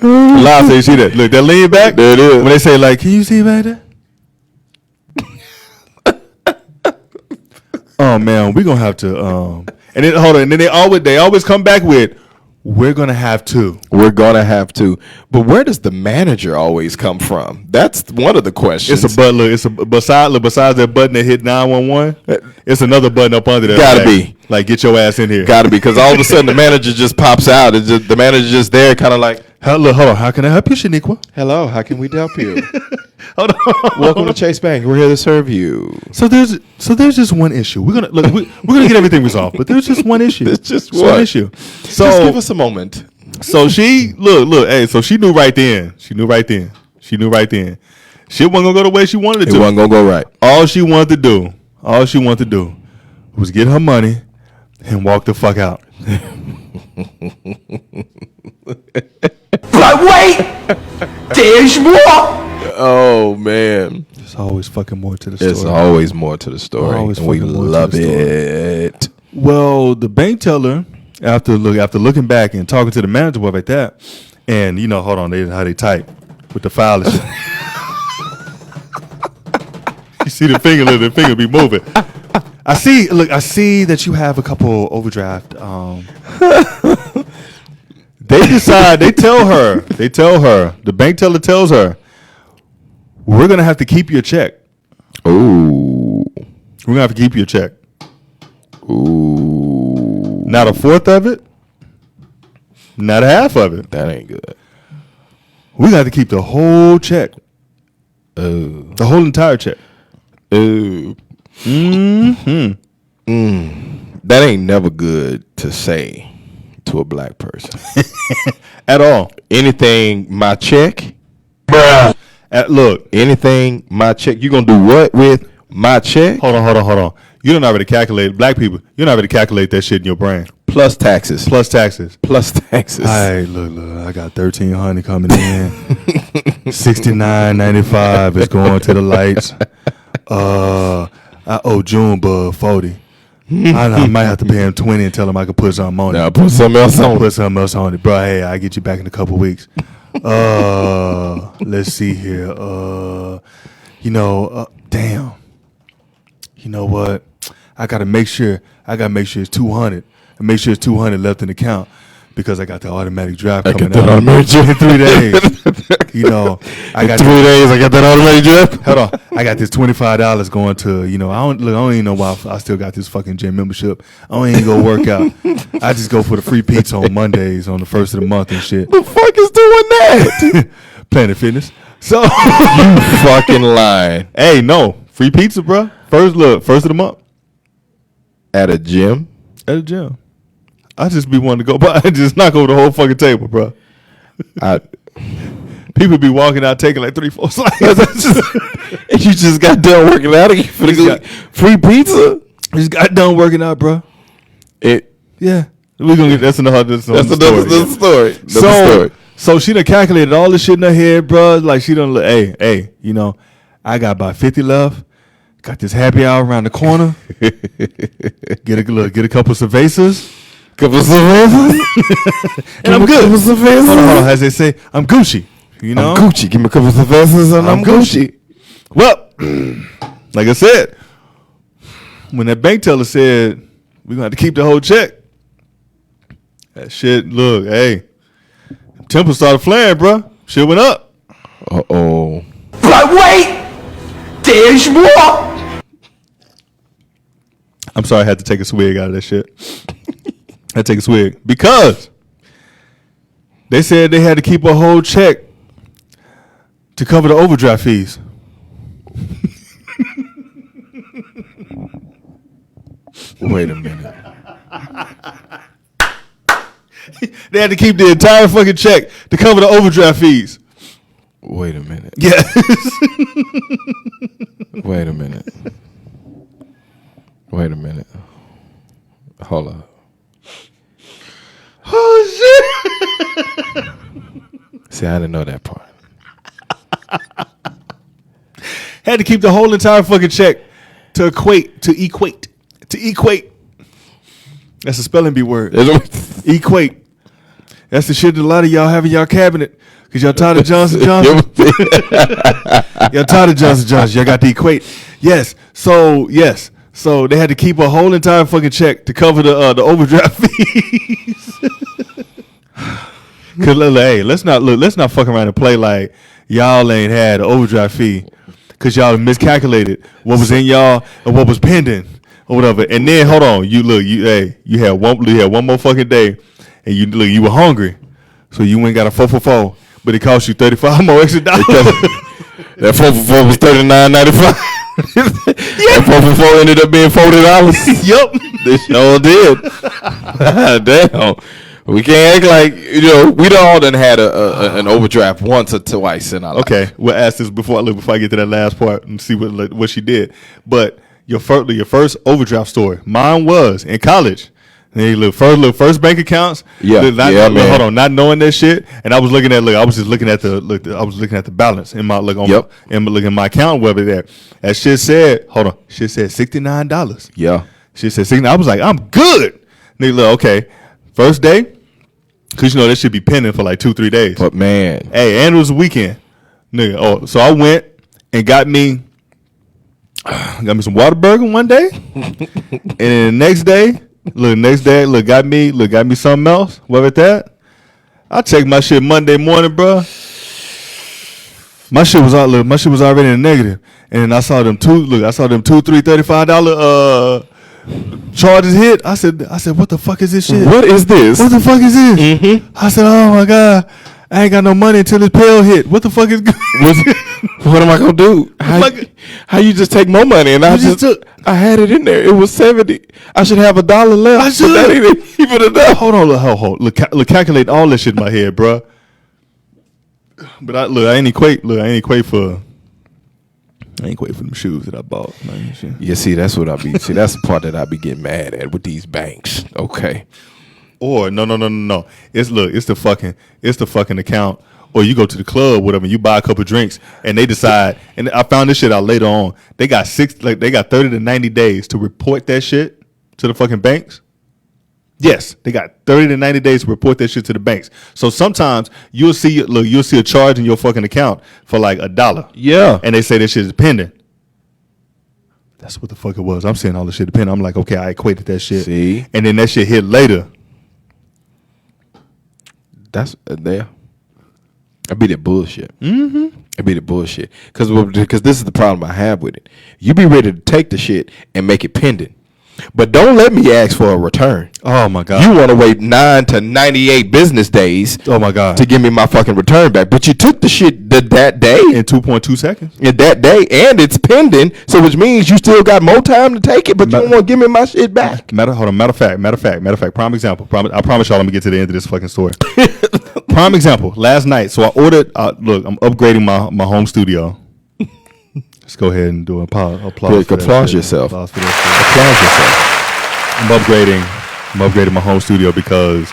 live so you see that. Look, that lean back. There it is. When they say like, can you see back there? Oh man, we're gonna have to. And then hold on. And then they always come back with, we're gonna have to. We're gonna have to. But where does the manager always come from? That's one of the questions. It's a button. Look, it's a besides that button that hit 911. It's another button up under there. Gotta be. Like, get your ass in here. Gotta be, because all of a sudden the manager just pops out. It's just, the manager's just there, kind of like, Hold on. How can I help you, Shaniqua? hello, how can we help you? Hold on. Welcome to Chase Bank. We're here to serve you. So there's just one issue. We're gonna get everything resolved, but there's just one issue. There's just one one. issue. So Just give us a moment. so she look. Hey, so she knew right then. Shit wasn't gonna go the way she wanted it It to. wasn't gonna go right. All she wanted to do was get her money and walk the fuck out. But wait, there's more. Oh man, There's always fucking more to the story. there's always more to the story, Always and we fucking more to love the story. it. Well, the bank teller, after looking back and talking to the manager like that, and hold on, how they type with the file and shit. You see the finger be moving. I see that you have a couple overdraft. They tell her, the bank teller tells her, we're gonna have to keep your check. Ooh, We're gonna have to keep your check. ooh, Not a fourth of it, not a half of it. that ain't good. We got to keep the whole check, Ooh, the whole entire check. ooh. That ain't never good to say to a black person. At all. Anything my check, Look, anything my check. You gonna do what with my check? hold on. You don't already calculate, black people, you don't already calculate that shit in your brain. Plus taxes. Plus taxes. Plus taxes. All right, look, I got 1,300 coming in. 69.95 is going to the lights. I owe Junebug 40. I might have to pay him 20 and tell him I could put something on it. Now put something else on. Put something else on it, bro. Hey, I'll get you back in a couple weeks. Let's see here. Damn. You know what? I gotta make sure it's 200. And make sure it's 200 left in the account because I got the automatic draft coming get that out automatic draft. in 3 days. I got 3 days. I got that automatic draft. Hold on, I got this $25 going to I don't even know why I still got this fucking gym membership. I don't even go work out. I just go for the free pizza on Mondays on the first of the month and shit. The fuck is doing that? Planet Fitness. So You fucking lying. hey, no free pizza, bro. First of the month At a gym? at the gym. I just be wanting to go by and just knock over the whole fucking table, bro. People be walking out taking like 3-4 slices. And you just got done working out again for the free pizza? Just got done working out, bro. Yeah, we gonna get that's another story. Story. So she done calculated all this shit in her head, bro. Like she done look, hey, I got about 50 left. Got this happy hour around the corner. Get a couple cervezas. And I'm good. Hold on, as they say, I'm Gucci. I'm Gucci. Give me a couple of cervezas and I'm Gucci. Well, like I said, when that bank teller said we're gonna have to keep the whole check, that shit, look, hey, temper started flaring, bro. Shit went up. Uh-oh. But wait, there's more. I'm sorry, I had to take a swig out of that shit. I had to take a swig because they said they had to keep a whole check to cover the overdraft fees. Wait a minute. They had to keep the entire fucking check to cover the overdraft fees. Wait a minute. Yes. Wait a minute. Wait a minute. Hold up. Oh shit. See, I didn't know that part. Had to keep the whole entire fucking check to equate To equate. That's a spelling bee word. Equate. That's the shit that a lot of y'all have in y'all cabinet. Because y'all tired of Johnson Johnson. Y'all tired of Johnson Johnson. Y'all got to equate. Yes. So they had to keep a whole entire fucking check to cover the overdraft fees. Cause hey, let's not fuck around and play like y'all ain't had an overdraft fee. Cause y'all miscalculated what was in y'all and what was pending or whatever. And then hold on, you had one more fucking day, and you were hungry, so you went and got a 4 for $4, but it cost you $35 more extra dollars. That 4 for $4 was $39.95. That 4 for $4 ended up being $40. Yup, They sure did. Damn. We can't act like, we all done had an overdraft once or twice in our life. Okay, we'll ask this before I get to that last part and see what she did. But your first overdraft story, mine was in college. And first bank accounts. Yeah, man. Hold on, not knowing that shit, and I was looking at I was just looking at the balance in my in my account whatever there. That shit said $69. Yeah. Shit said $69. I was like, I'm good. Nigga, look, okay, first day. Cause that should be pending for like 2-3 days. But man, hey, and it was a weekend, nigga. Oh, so I went and got me some Whataburger one day, and then the next day, got me something else. What with that? I checked my shit Monday morning, bro. My shit was already in the negative, and then I saw them $2, $3, $35 charges hit. I said, what the fuck is this shit? what is this? What the fuck is this? Mm-hmm. I said, oh my God, I ain't got no money until this pill hit. What the fuck is What am I gonna do? How you just take more money? And I had it in there. It was 70. I should have $1 left. I should. That ain't even enough. Hold on, hold. Look, calculate all this shit in my head, bro. But I ain't equate for them shoes that I bought. Yeah, see, that's the part that I be getting mad at with these banks. Okay. Or no. It's the fucking account. Or you go to the club, whatever, and you buy a couple drinks, and they decide. And I found this shit out later on. They got 30 to 90 days to report that shit to the fucking banks. Yes, they got 30 to 90 days to report that shit to the banks. So sometimes you'll see a charge in your fucking account for like $1. Yeah. And they say that shit is pending. That's what the fuck it was. I'm saying all the shit pending. I'm like, okay, I equated that shit. See? And then that shit hit later. That's there. I be that bullshit. Mm-hmm. I be the bullshit. Because this is the problem I have with it. You be ready to take the shit and make it pending. But don't let me ask for a return. Oh my God. You want to wait 9 to 98 business days. Oh my God. To give me my fucking return back. But you took the shit that day. In 2.2 seconds. In that day. And it's pending. So which means you still got more time to take it. But you don't want to give me my shit back. Matter of fact. Prime example. I promise y'all, let me get to the end of this fucking story. Prime example. Last night. So I ordered. Look, I'm upgrading my home studio. Let's go ahead and do an applause. Applause yourself. Applause for that. I'm upgrading my home studio because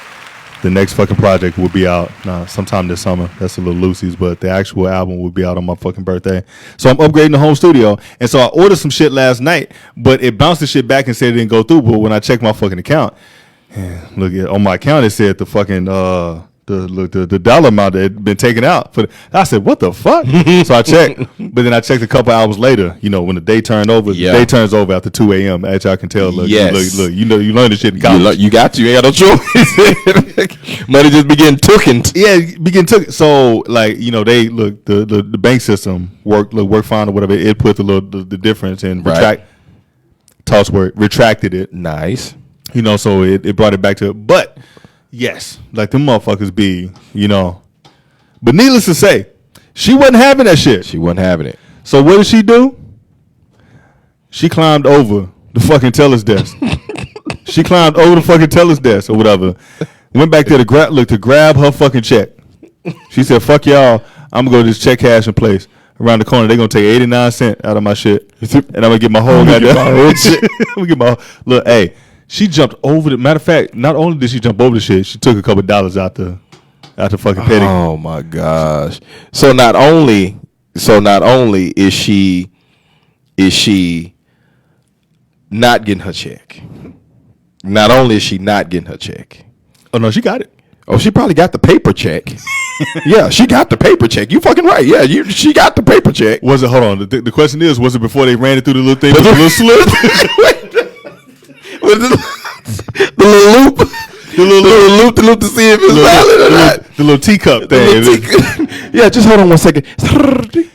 the next fucking project will be out sometime this summer. That's a little loosies, but the actual album will be out on my fucking birthday. So I'm upgrading the home studio, and so I ordered some shit last night, but it bounced the shit back and said it didn't go through. But when I checked my fucking account, look on my account, it said the fucking the dollar amount that had been taken out. I said, what the fuck? So I checked, but then I checked a couple hours later. When the day turned over, the day turns over after 2 a.m. As y'all can tell. Look, yes. look, you learn this shit in college. You got to. You ain't got no choice. Money just begin tooken. Yeah, begin took. So they the bank system worked fine or whatever. It put the difference and retracted it. Nice. So it brought it back to it, but. Yes, like them motherfuckers be, But needless to say, she wasn't having that shit. She wasn't having it. So what did she do? She climbed over the fucking teller's desk. She climbed over the fucking teller's desk or whatever. Went back there to grab her fucking check. She said, fuck y'all, I'm going to go to this check cashing place. Around the corner, they're going to take 89 cents out of my shit. And I'm going to get my whole goddamn shit. I'm going to get my look, hey. She jumped over the matter of fact, not only did she jump over the shit, she took a couple dollars out the fucking petty. Oh my gosh. So not only is she not getting her check. Not only is she not getting her check. Oh no, she got it. Oh, she probably got the paper check. Yeah, she got the paper check. You fucking right. Yeah, she got the paper check. Was it? Hold on. The question is, was it before they ran it through the little thing with the little slip? With the little loop. The little loop to see if it's valid or not. The little teacup thing. Yeah, just hold on 1 second.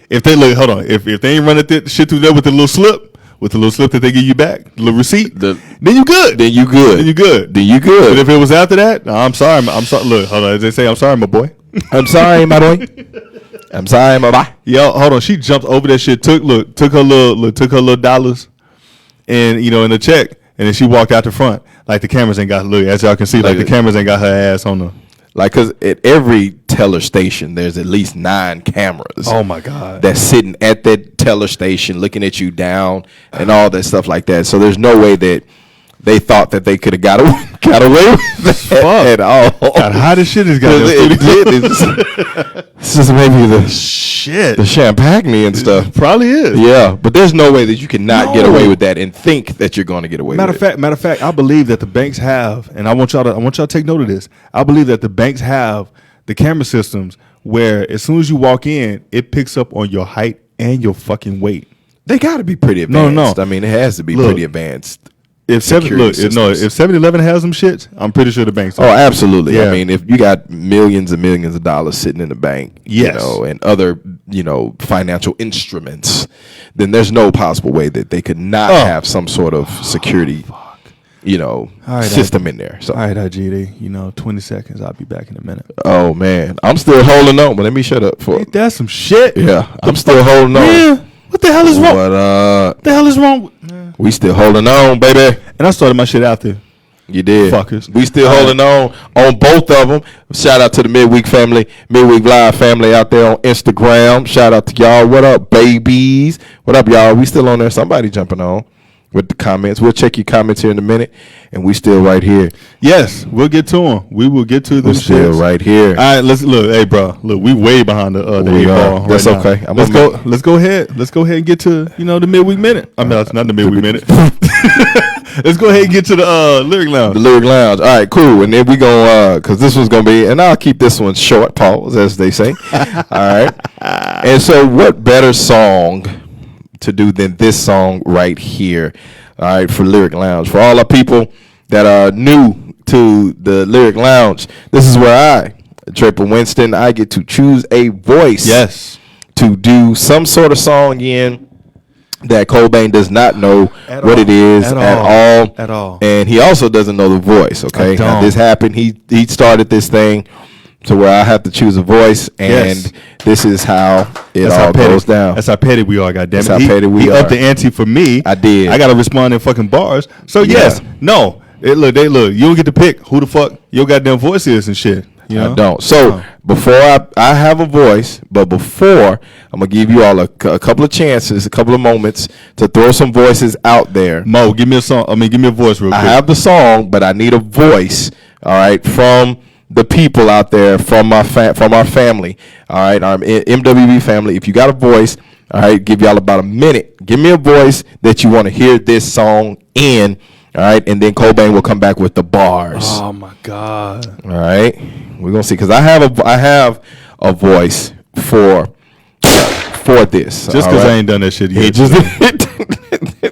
If they look, hold on. If they ain't running shit through there with the little slip, that they give you back, the little receipt, then you good. Then you good. But if it was after that, no, I'm sorry. I'm sorry. Look, hold on. As they say, I'm sorry, my boy. I'm sorry, my boy. I'm sorry, my boy. Yo, hold on. She jumped over that shit. Took her little dollars, and in the check, and then she walked out the front. Like the cameras ain't got as y'all can see. Like the cameras ain't got her ass on her. Like, cause at every teller station, there's at least 9 cameras. Oh my God. That's sitting at that teller station, looking at you down, and all that stuff like that. So there's no way that they thought that they could have got away with that at all. God, how this shit is got It's just maybe the champagne and stuff. Probably is. Yeah, but there's no way that you cannot get away with that and think that you're going to get away with it. Matter of fact, I believe that the banks have, and I want y'all to take note of this. I believe that the banks have the camera systems where as soon as you walk in, it picks up on your height and your fucking weight. They got to be pretty advanced. No. I mean, it has to be pretty advanced. If 7-Eleven has them shits, I'm pretty sure the banks. Oh, absolutely. Yeah. I mean, if you got millions and millions of dollars sitting in the bank, yes, and other, financial instruments, then there's no possible way that they could not have some sort of security, system in there. So, all right, IGD, 20 seconds. I'll be back in a minute. Oh man, I'm still holding on, but let me shut up for. Ain't that some shit? Yeah, I'm still holding on. Yeah. What the hell is wrong? What the hell is wrong? We still holding on, baby. And I started my shit out there. You did. Fuckers. We still holding on both of them. Shout out to the Midweek family, Midweek Live family out there on Instagram. Shout out to y'all. What up, babies? What up, y'all? We still on there. Somebody jumping on with the comments. We'll check your comments here in a minute. And we still right here. Yes, we'll get to them. We will get to them. We're still right here. All right, let's look. Hey, bro, look, we way behind the eight ball. That's right okay. Let's go ahead. Let's go ahead and get to the midweek minute. I mean, that's not the midweek minute. Let's go ahead and get to the lyric lounge. The lyric lounge. All right, cool. And then we go because this one's gonna be, and I'll keep this one short. Pause, as they say. All right. And so, what better song to do than this song right here? All right, for Lyric Lounge. For all our people that are new to the Lyric Lounge, this is where I, Draper Winston, I get to choose a voice. Yes. To do some sort of song in that Cobain does not know what it is at all. And he also doesn't know the voice, okay? Now, this happened. He started this thing to where I have to choose a voice, and this is how it all goes down. That's how petty we are, goddammit. That's how petty we are. He upped the ante for me. I did. I got to respond in fucking bars. So, yes, no. Look, you don't get to pick who the fuck your goddamn voice is and shit. I don't. So, before I have a voice, but before, I'm going to give you all a couple of chances, a couple of moments to throw some voices out there. Mo, give me a song. Give me a voice real quick. I have the song, but I need a voice, all right, from the people out there, from our family, all right, our MWV family. If you got a voice, all right, give y'all about a minute. Give me a voice that you want to hear this song in, all right, and then Cobain will come back with the bars. Oh my God! All right, we're gonna see, because I have a voice for this. Just because I ain't done that shit yet.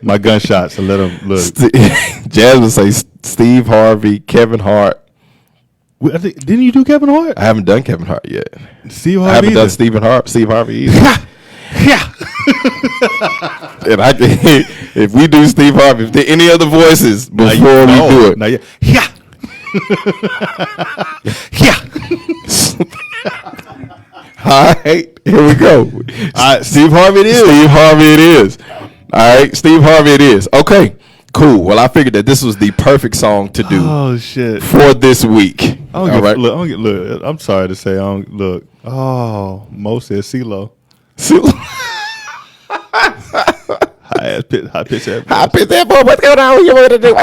My gunshots to let them look. Jazz would say Steve Harvey, Kevin Hart. Didn't you do Kevin Hart? I haven't done Kevin Hart yet. Steve Harvey. I haven't done Steve Harvey either. Yeah. And if we do Steve Harvey, if there are any other voices before we do it. Yeah. Yeah. All right, here we go. All right, Steve Harvey it is. Steve Harvey it is. All right, Steve Harvey it is. Okay, cool. Well, I figured that this was the perfect song to do. Oh shit. For this week. Look, I'm sorry to say, I don't look. Oh, Mo says CeeLo. High pitch that boy. What's going on? You want to do?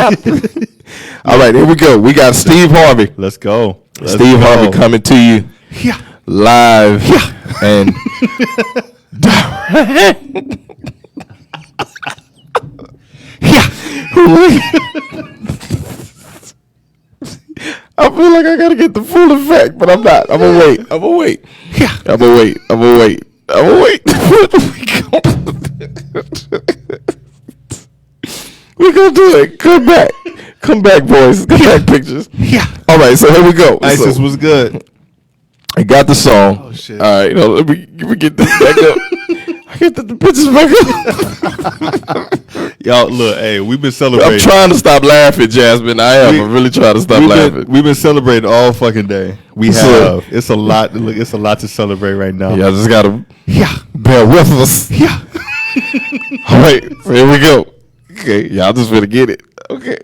All right, here we go. We got Steve Harvey. Let's go. Steve Harvey coming to you live and direct. I feel like I gotta get the full effect, but I'm not. I'm gonna wait. I'm gonna wait. Yeah. I'm gonna wait. I'm gonna wait. I'm gonna wait. We gonna do it. Come back. Come back, boys. Come back, pictures. Yeah. All right, so here we go. ISIS So, was good. I got the song. Oh, shit. All right, let me get this back up. I get the pictures back up. Y'all, look, hey, we've been I'm celebrating. trying to stop laughing, Jasmine. I am. I'm really trying to stop laughing. We've been celebrating all fucking day. We So- have. It's a lot. Look, it's a lot to celebrate right now. Y'all just gotta Yeah. bear with us. Yeah. All right, so here we go. Okay, y'all just finna get it. Okay.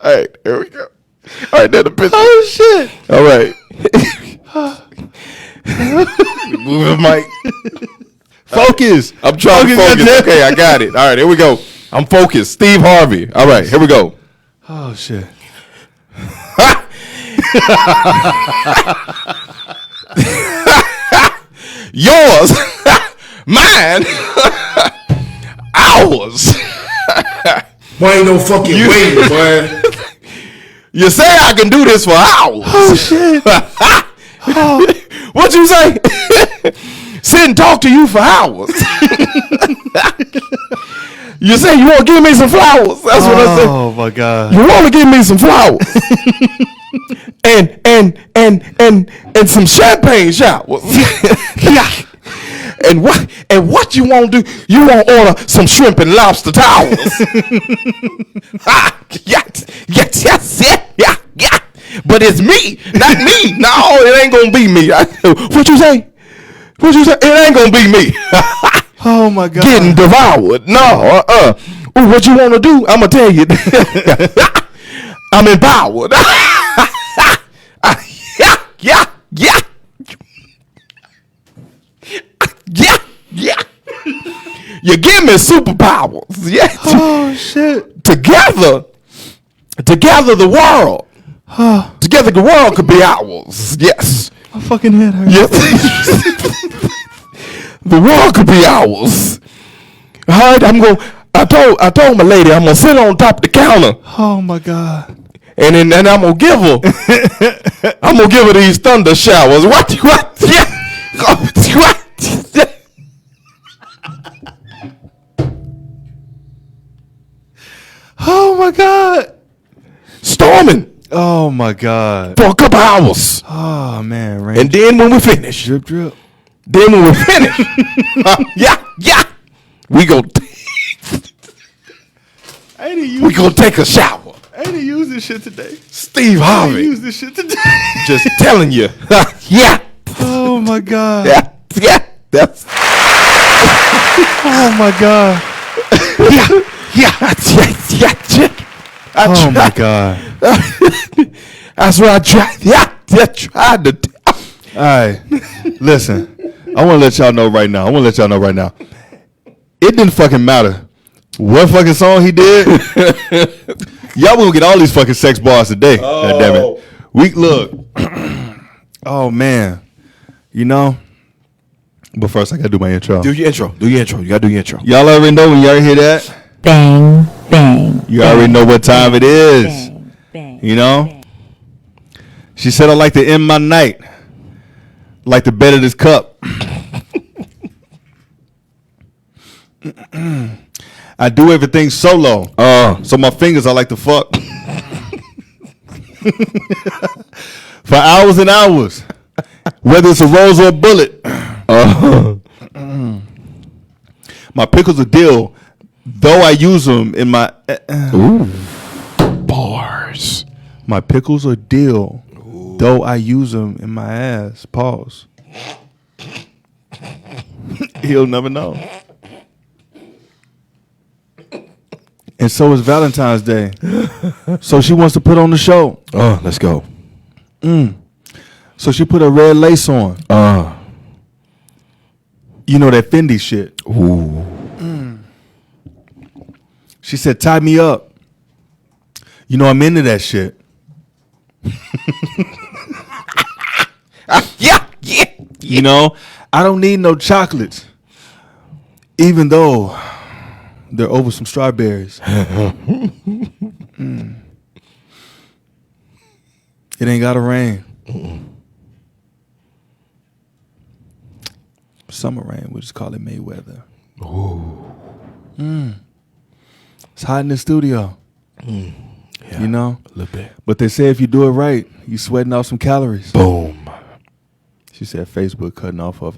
All right, here we go. All right, then the picture. Oh shit. All right. Move the mic. Focus. I'm trying to focus. goddamn. Okay, I got it. All right, here we go. I'm focused. Steve Harvey. All right, here we go. Oh shit. Yours, mine, ours. Boy, ain't no fucking way, boy. You say I can do this for hours. Oh shit. What you say? Sit and talk to you for hours. You say you want to give me some flowers. That's what I said. Oh my god. You want to give me some flowers. and some champagne showers. Yeah. And what you want to do? You want to order some shrimp and lobster towels. Yes, yeah. But it's me, not me. No, it ain't gonna be me. What you say? What you say? It ain't gonna be me. Oh my god. Getting devoured. No, what you want to do? I'm gonna tell you. I'm empowered. Yeah. You give me superpowers. Yeah. Oh shit. Together the world. Together the world could be ours. Yes. My fucking head hurts. Yes. The world could be ours. All right, I told my lady I'm gonna sit on top of the counter. Oh my god. And then I'm gonna give her these thunder showers. What? Yeah. What? Oh my god. Storming Oh my god. for a couple hours. Oh man. Rain. And then when we finish, drip drip. then when we finish, yeah, we go I ain't we gonna take a shower. I ain't use this shit today. Steve I ain't Harvey, use this shit today. just telling you. Yeah, Oh my god. yeah, that's Oh my god. yeah. Oh my god. That's what I tried. Yeah, tried to. All right. Listen. I want to let y'all know right now. It didn't fucking matter what fucking song he did. Y'all gonna get all these fucking sex bars today. God damn it. We look. Oh man. You know. But first I gotta do my intro. Do your intro. You gotta do your intro. Y'all already know when y'all hear that. Bang, bang. You already know what time it is. Bang, bang. You know? She said I like to end my night like the bed of this cup. I do everything solo. So my fingers I like to fuck. For hours and hours. Whether it's a rose or a bullet. My pickles are dill, though I use them in my Bars. My pickles are dill, though I use them in my ass. Pause. He'll never know. And so is Valentine's Day. So she wants to put on the show. Oh, let's go. So she put a red lace on. You know that Fendi shit. Ooh. She said, tie me up. You know I'm into that shit. Yeah. You know, I don't need no chocolates. Even though They're over some strawberries. It ain't gotta rain. Summer rain, we just call it Mayweather. It's hot in the studio. Yeah, You know? a little bit. But they say if you do it right, you sweating off some calories. Boom. She said Facebook cutting off her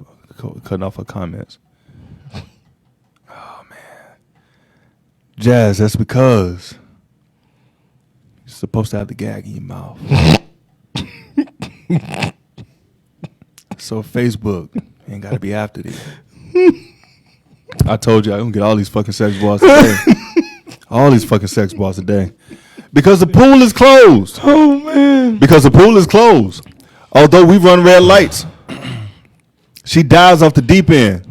comments. Oh man. Jazz, that's because you're supposed to have the gag in your mouth. So Facebook ain't gotta be after this. I told you I'm gonna get all these fucking sex balls today. All these fucking sex balls today. Because the pool is closed. Oh man. Because the pool is closed. Although we run red lights. She dives off the deep end.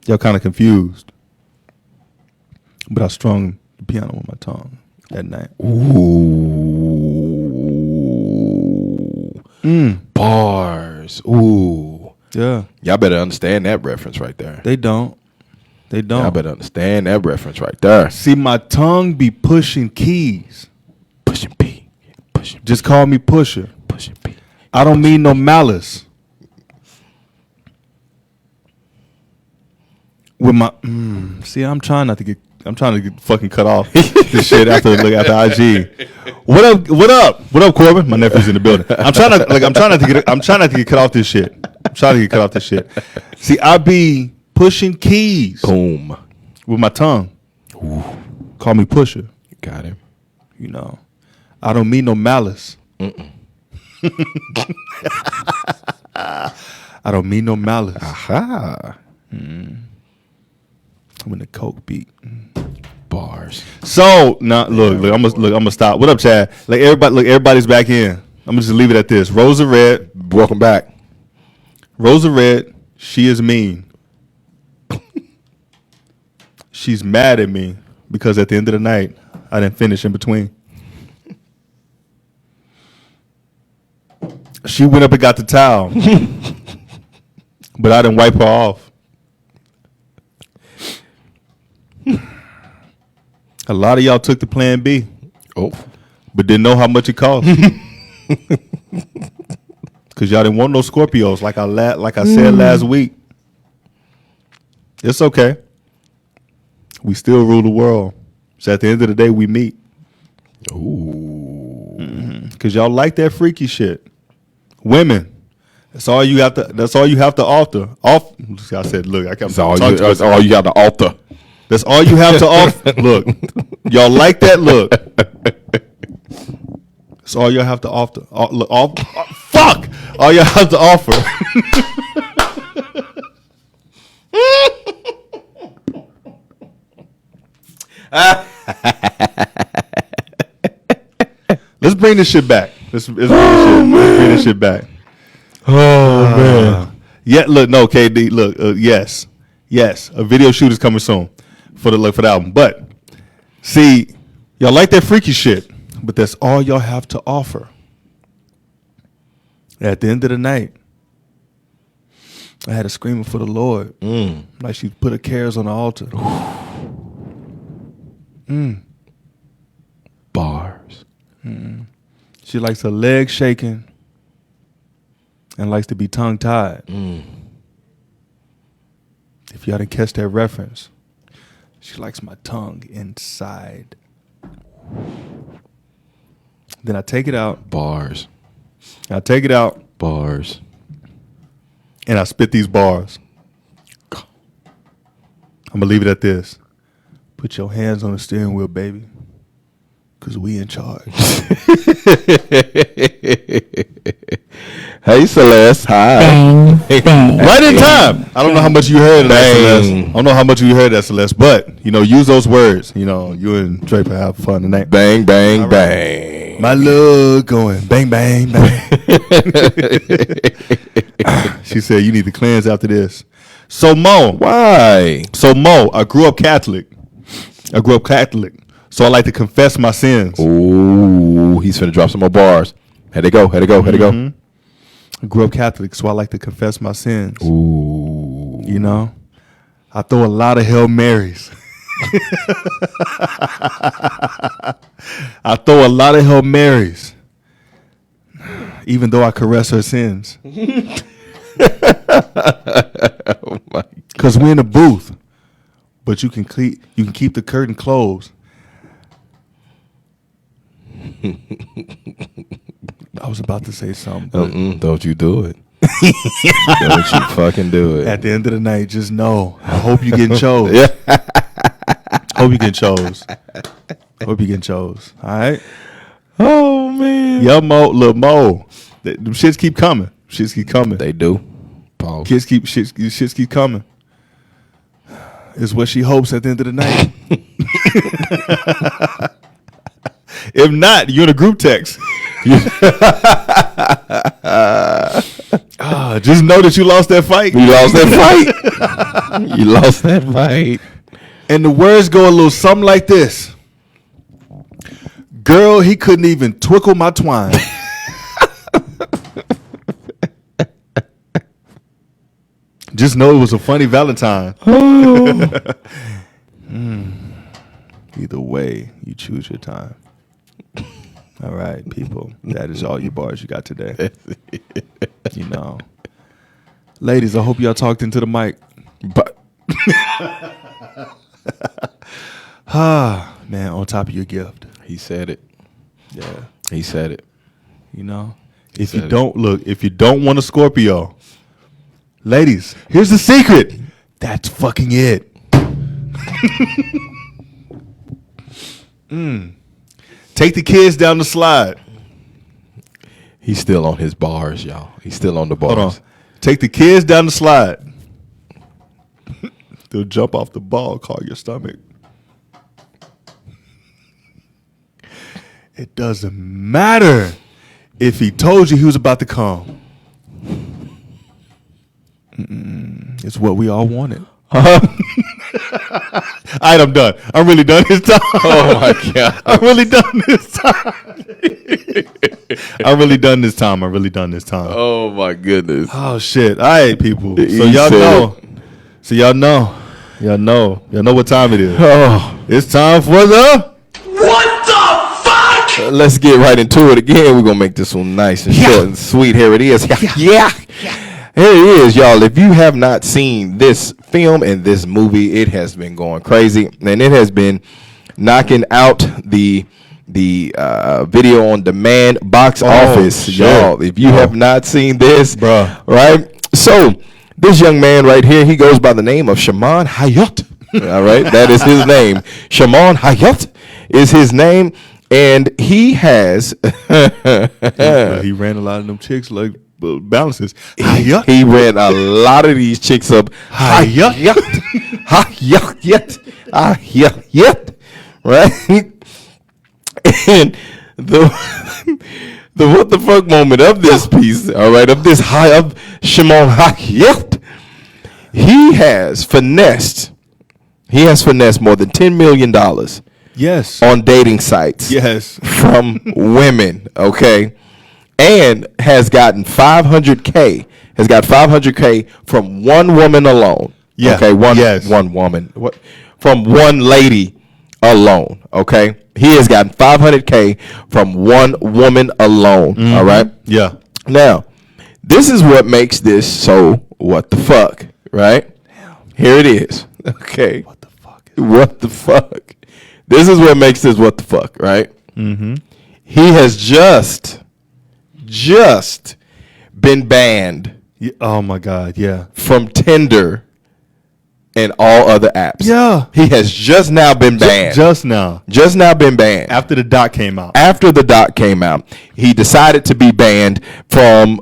Y'all kind of confused. But I strung the piano with my tongue that night. Ooh. Bars. Ooh. Yeah. Y'all better understand that reference right there. They don't. They don't. Y'all better understand that reference right there. See, my tongue be pushing keys. Pushing P. Pushing Just call me Pusher. Pushing P. I don't mean no malice. With my see, I'm trying to get fucking cut off this shit after IG. What up, Corbin? My nephew's in the building. I'm trying not to get cut off this shit. I'm trying to get cut off this shit. See, I be pushing keys. Boom. With my tongue. Ooh. Call me Pusher. Got him. You know, I don't mean no malice. I don't mean no malice. Aha. I'm in the coke beat. Bars. So now, look. I'm gonna stop. What up, Chad? Everybody's back in. I'm gonna just leave it at this. Rosa Red, Welcome back. Rosa Red. She is mean. She's mad at me because at the end of the night, I didn't finish in between. She went up and got the towel, but I didn't wipe her off. A lot of y'all took the plan B, but didn't know how much it cost. Because y'all didn't want no Scorpios, like I said last week. It's okay. We still rule the world. So at the end of the day, we meet. Ooh. Because y'all like that freaky shit. Women. That's all you have to alter. I said, look, I can't. That's all you got to alter. That's all you have to offer. Look, y'all like that look. That's all y'all have to offer. Fuck! All y'all have to offer. Let's bring this shit back. Let's bring this shit back. Oh man. Yeah, look, no, KD, look, yes, a video shoot is coming soon for the album. But see, y'all like that freaky shit, but that's all y'all have to offer. At the end of the night, I had a screaming for the Lord, like she put her cares on the altar. Bars. She likes her legs shaking and likes to be tongue-tied. If y'all didn't catch that reference, she likes my tongue inside. Then I take it out. Bars. I take it out Bars. and I spit these bars. I'm going to leave it at this. Put your hands on the steering wheel, baby, because we in charge. Hey, Celeste. Hi. Bang, bang. Right in time. I don't know how much you heard of that, Celeste. I don't know how much you heard of that, Celeste, but, use those words. You and Draper have fun tonight. Bang, bang, All right. bang. My love going bang, bang, bang. She said, you need to cleanse after this. So, Mo. Why? So, Mo, I grew up Catholic. So I like to confess my sins. Ooh, he's finna drop some more bars. Had to go. I grew up Catholic, so I like to confess my sins. Ooh. I throw a lot of Hail Marys. I throw a lot of Hail Marys. Even though I caress her sins. Oh my! Because we're in a booth. But you can keep the curtain closed. I was about to say something. But Don't you do it. Don't you fucking do it. at the end of the night, just know. I hope you getting chose. Hope you getting chose. Hope you getting chose. All right? Oh, man. Yo, Mo, Lil Mo. Them shits keep coming. Shits keep coming. They do. Pause. Shits keep coming. Is what she hopes at the end of the night. If not, you're in a group text. Just know that you lost that fight. You lost that fight. You lost that fight. And the words go a little something like this. Girl, he couldn't even twickle my twine. Just know it was a funny Valentine. Either way, you choose your time. All right, people. That is all your bars you got today. You know. Ladies, I hope y'all talked into the mic. But Man, on top of your gift. he said it. Yeah. He said it. You know? He If you said don't want a Scorpio, ladies, here's the secret. That's fucking it. Take the kids down the slide. He's still on his bars, y'all. He's still on the bars. Hold on. Take the kids down the slide. They'll jump off the ball, call your stomach. It doesn't matter if he told you he was about to come. It's what we all wanted. All right, I'm done. I'm really done this time. Oh my God. I'm really done this time. I'm really done this time. I'm really done this time. Oh my goodness. Oh shit! All right, people. So He y'all said know. it. So y'all know what time it is. Oh, It's time for the. let's get right into it again. We're gonna make this one nice and short and sweet. Here it is. Yeah. Here it is, y'all. If you have not seen this film and this movie, it has been going crazy, and it has been knocking out the video on demand box office, shit. y'all. If you have not seen this, Bruh. right? So this young man right here, he goes by the name of Shaman Hayat. All right, that is his name. Shaman Hayat is his name, and he has He ran a lot of them chicks like balances. he ran a lot of these chicks up. Hayat, right? And the what the fuck moment of this piece, all right, of this of Shimon Hayat, he has finessed more than $10 million Yes. on dating sites Yes. from women, okay, and has gotten 500K. Has got 500K from one woman alone. Yeah. Okay. Yes. One woman. What? From one lady alone. Okay. He has gotten 500K from one woman alone. Mm-hmm. All right. Yeah. Now, this is what makes this so what the fuck, right? Here it is. Okay. What the fuck? What the fuck? This is what makes this what the fuck, right? Mm-hmm. He has just been banned Yeah. Oh my God. Yeah. from Tinder and all other apps. Yeah. He has just now been banned. Just now. Just now been banned. After the doc came out. After the doc came out, he decided to be banned from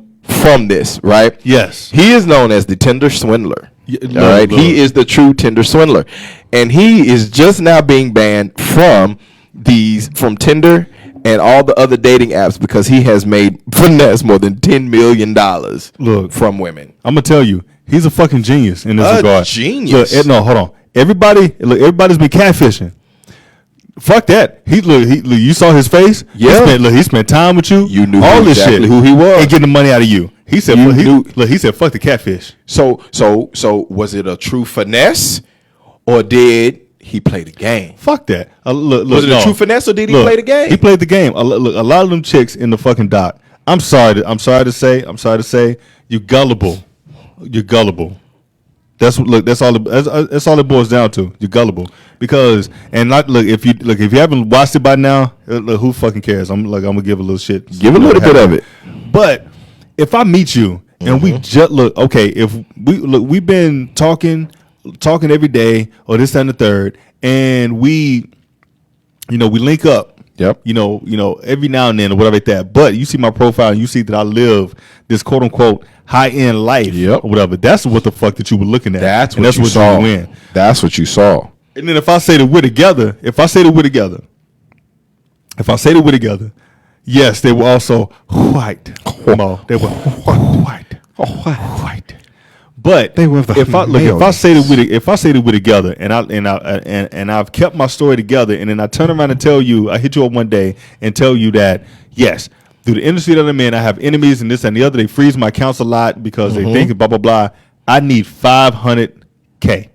this, right? Yes. He is known as the Tinder swindler. Yeah, All look, right. look. He is the true Tinder swindler. And he is just now being banned from Tinder and all the other dating apps because he has made finesse more than $10 million Look. from women. I'm gonna tell you, he's a fucking genius in this A regard. genius. Look, no, hold on. Everybody's been catfishing. Fuck that. You saw his face. Yeah. He spent time with you. You knew all this exactly shit. who he was. and getting the money out of you. He said, You knew- look, he said, fuck the catfish. So was it a true finesse, or did he play the game? Fuck that. Look, Was it no. a true finesse, or did he Look, play the game? He played the game. Look, a lot of them chicks in the fucking doc. I'm sorry to say, you gullible. You're gullible. That's all it boils down to. You're gullible because if you haven't watched it by now, look, who fucking cares? I'm gonna give a little shit. Give a little bit of it. But if I meet you and we just look, okay, if we've been talking every day or this and the third, and we link up. Yep. Every now and then or whatever like that. But you see my profile and you see that I live this quote unquote high end life Yep. or whatever. That's what the fuck that you were looking at. That's and what you saw. You win. That's what you saw. And then if I say that we're together, yes, they were also white. Come on, they were white. White. But They were the if I males. say that we're together, and I've kept my story together, and then I turn around and tell you, I hit you up one day and tell you that yes, through the industry that I'm in, I have enemies and this and the other. They freeze my accounts a lot because they think blah blah blah. I need $500K.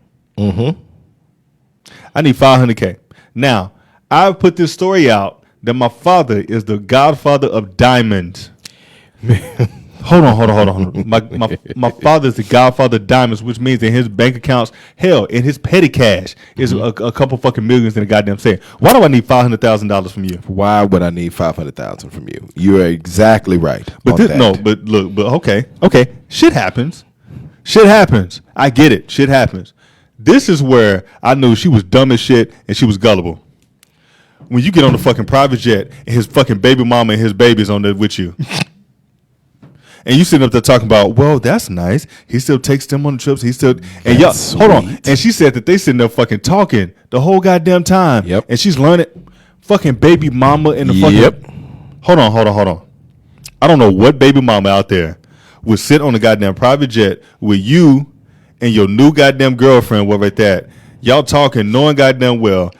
I need $500K. Now I've put this story out that my father is the godfather of diamonds. Hold on. My father is the godfather of diamonds, which means in his bank accounts, hell, in his petty cash is a couple fucking millions in a goddamn cent. Why do I need $500,000 from you? Why would I need 500,000 from you? You are exactly right. But okay, shit happens. I get it. Shit happens. This is where I knew she was dumb as shit and she was gullible. When you get on the fucking private jet and his fucking baby mama and his baby's on there with you. And you sitting up there talking about, well, that's nice. He still takes them on the trips. And y'all, hold on. And she said that they sitting there fucking talking the whole goddamn time. Yep. And she's learning fucking baby mama in the Yep. fucking. Hold on. I don't know what baby mama out there would sit on the goddamn private jet with you and your new goddamn girlfriend, whatever like that. Y'all talking, knowing goddamn well,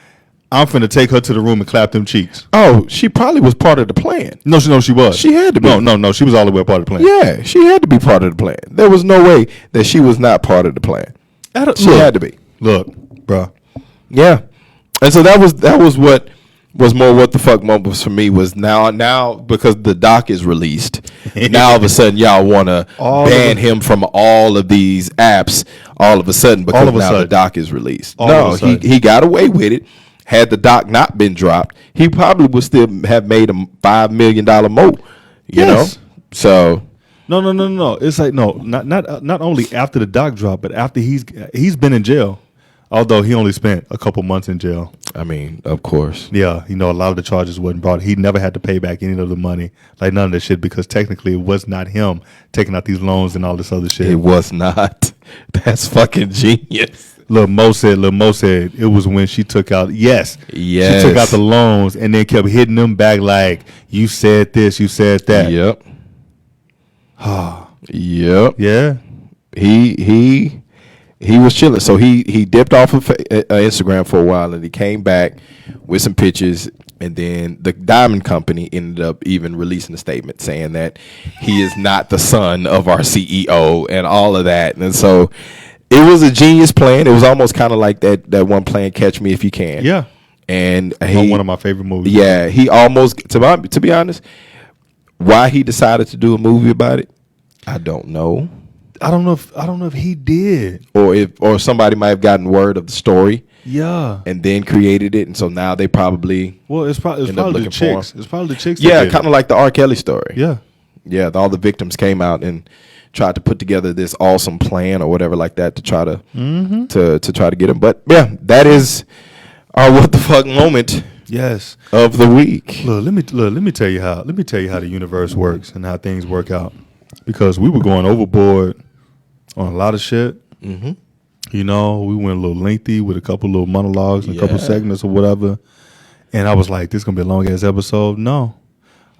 I'm finna take her to the room and clap them cheeks. Oh, she probably was part of the plan. No, she was. She had to be. No, she was all the way a part of the plan. Yeah, she had to be part of the plan. There was no way that she was not part of the plan. She had to be. Look, bro. Yeah. And so that was what was more what the fuck moments for me was now because the doc is released. Now all of a sudden y'all want to ban him from all of these apps all of a sudden because now the doc is released. No, he got away with it. Had the doc not been dropped, he probably would still have made a $5 million more. You know? So No. It's like not only after the doc drop, but after he's been in jail. Although he only spent a couple months in jail. I mean, of course. Yeah, a lot of the charges wasn't brought. He never had to pay back any of the money, like none of that shit, because technically it was not him taking out these loans and all this other shit. It was not. That's fucking genius. Lil Mo said it was when she took out. Yes. She took out the loans and then kept hitting them back like, you said this, you said that. Yep. Yep. Yeah. He was chilling. So he dipped off of Instagram for a while and he came back with some pictures. And then the Diamond Company ended up even releasing a statement saying that he is not the son of our CEO and all of that. And so it was a genius plan. It was almost kind of like that one plan, Catch Me If You Can. Yeah. And one of my favorite movies. Yeah. He almost, to be honest, why he decided to do a movie about it, I don't know. I don't know if he did, or somebody might have gotten word of the story, yeah, and then created it, and so now they probably it's probably the chicks. It's probably the chicks. Yeah, kind of like the R. Kelly story. Yeah. All the victims came out and tried to put together this awesome plan or whatever like that to try to to try to get him. But yeah, that is our what the fuck moment. Yes, of the week. Look, let me tell you how the universe works and how things work out, because we were going overboard on a lot of shit. Mm-hmm. We went a little lengthy with a couple little monologues and a couple segments or whatever. And I was like, this is going to be a long ass episode. No.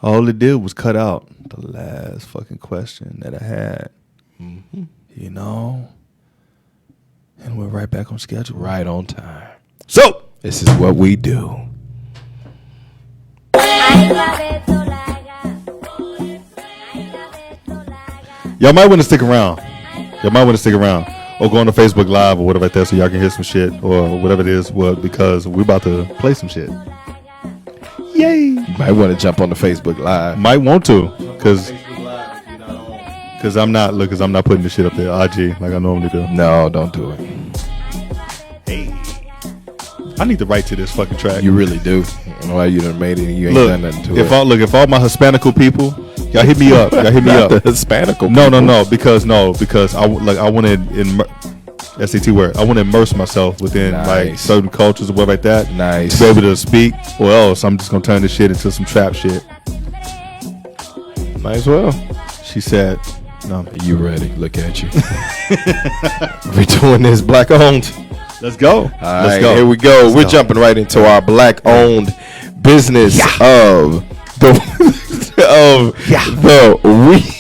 All it did was cut out the last fucking question that I had. Mm-hmm. And we're right back on schedule. Right on time. So, this is what we do. Y'all might want to stick around. Or go on to Facebook Live or whatever like that so y'all can hear some shit or whatever it is. Well, because we're about to play some shit. Yay! Might want to jump on the Facebook Live. Might want to, cause I'm not putting the shit up there IG like I normally do. No, don't do it. Hey, I need to write to this fucking track. You really do. I don't know why you done made it and you ain't done nothing to it. If all my Hispanical people, y'all hit me up. Y'all hit me up. The Hispanical No, people. because I want to SAT word. I want to immerse myself within like certain cultures or whatever like that. Nice. To be able to speak, or else I'm just gonna turn this shit into some trap shit. Might as well. She said, "No, you ready? Look at you. We're doing this black owned. Let's go. Let's go. Here we go. We're jumping right into our black owned business of the week.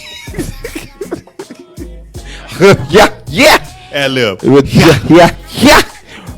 Ad lib. Yeah.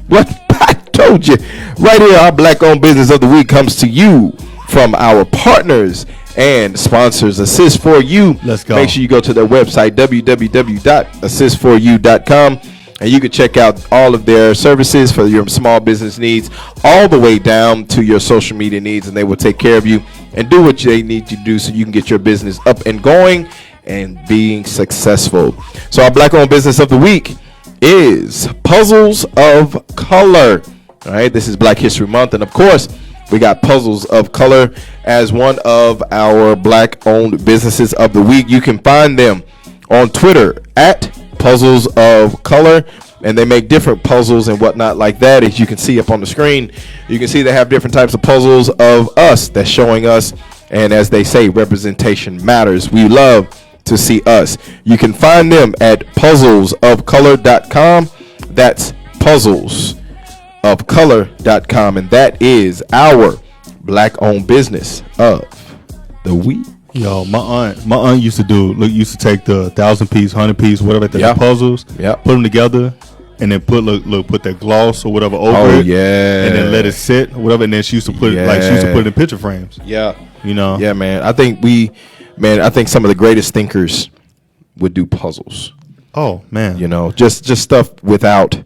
What I told you. Right here, our black owned business of the week comes to you from our partners and sponsors, Assist4U. Let's go. Make sure you go to their website, www.assist4u.com, and you can check out all of their services for your small business needs, all the way down to your social media needs, and they will take care of you and do what they need you to do so you can get your business up and going and being successful. So our black owned business of the week is Puzzles of Color. All right, this is Black History Month, and of course we got Puzzles of Color as one of our black owned businesses of the week. You can find them on Twitter at Puzzles of Color, and they make different puzzles and whatnot like that. As you can see up on the screen, you can see they have different types of puzzles of us that's showing us, and as they say, representation matters. We love to see us. You can find them at puzzlesofcolor.com. That's puzzlesofcolor.com, and that is our black owned business of the week. Yo, my aunt used to take the 1,000-piece, 100-piece, whatever the puzzles, put them together, and then put that gloss or whatever over it, and then let it sit or whatever, and then she used to put it in picture frames. Yeah, man. I think some of the greatest thinkers would do puzzles. Oh man, just stuff without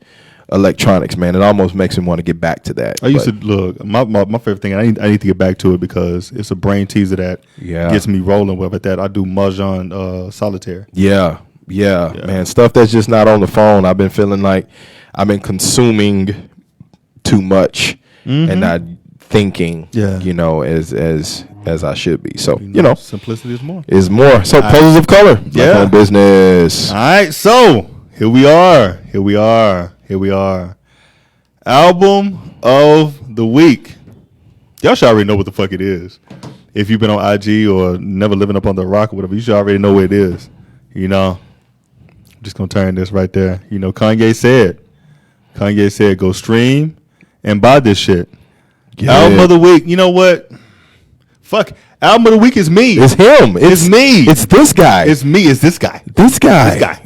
electronics, man. It almost makes me want to get back to that. I used to look my favorite thing. I need to get back to it because it's a brain teaser that gets me rolling with it. That I do mahjong solitaire. Yeah, man. Stuff that's just not on the phone. I've been feeling like I've been consuming too much and not thinking. As I should be. So simplicity is more. So Puzzles of Color, black owned business. All right, so here we are. Album of the week. Y'all should already know what the fuck it is. If you've been on IG or never living up on the rock or whatever, you should already know what it is. I'm just gonna turn this right there. Kanye said, go stream and buy this shit. Album of the week. You know what? Fuck. Album of the week is me. It's him. It's me. It's this guy. It's me. It's this guy. This guy.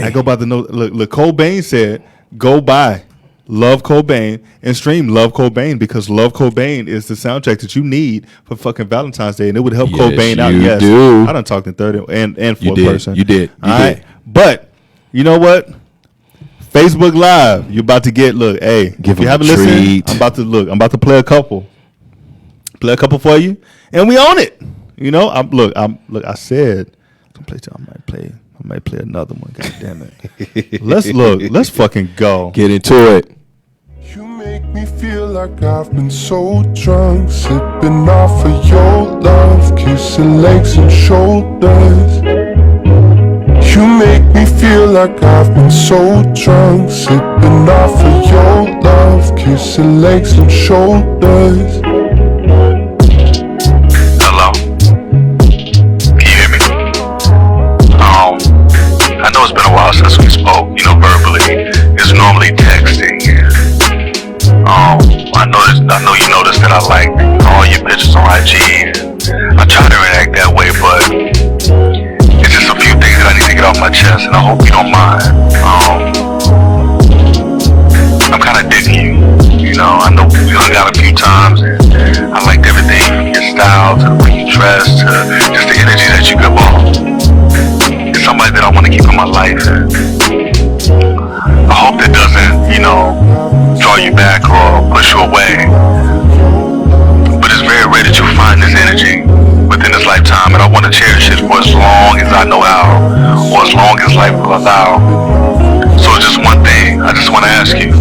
I go by the note. Look, Cobain said, go buy Love Cobain and stream Love Cobain because Love Cobain is the soundtrack that you need for fucking Valentine's Day, and it would help Cobain out. Yes, do. I done talked in third and fourth you person. You did. All right, but you know what? Facebook Live, you're about to get. Look, hey, if you haven't listened, I'm about to play a couple for you, and we own it. I said, I might play another one. God damn it. Let's fucking go. Get into it. You make me feel like I've been so drunk, sipping off of your love, kissing legs and shoulders. You make me feel like I've been so drunk, sipping off of your love, kissing legs and shoulders. Hello? Can you hear me? I know it's been a while since we spoke, verbally. It's normally texting. I know you noticed that I like all your pictures on IG. I try to react that way, but it's just a few things that I need to get off my chest, and I hope you don't mind. I'm kind of digging you. I know we hung out a few times, and I liked everything from your style to the way you dress to just the energy that you give off. It's somebody that I want to keep in my life. And I hope that doesn't, draw you back or push you away. But it's very rare that you find this energy within this lifetime, and I want to cherish it for as long as I know how, or as long as life will allow. So just one thing, I just want to ask you.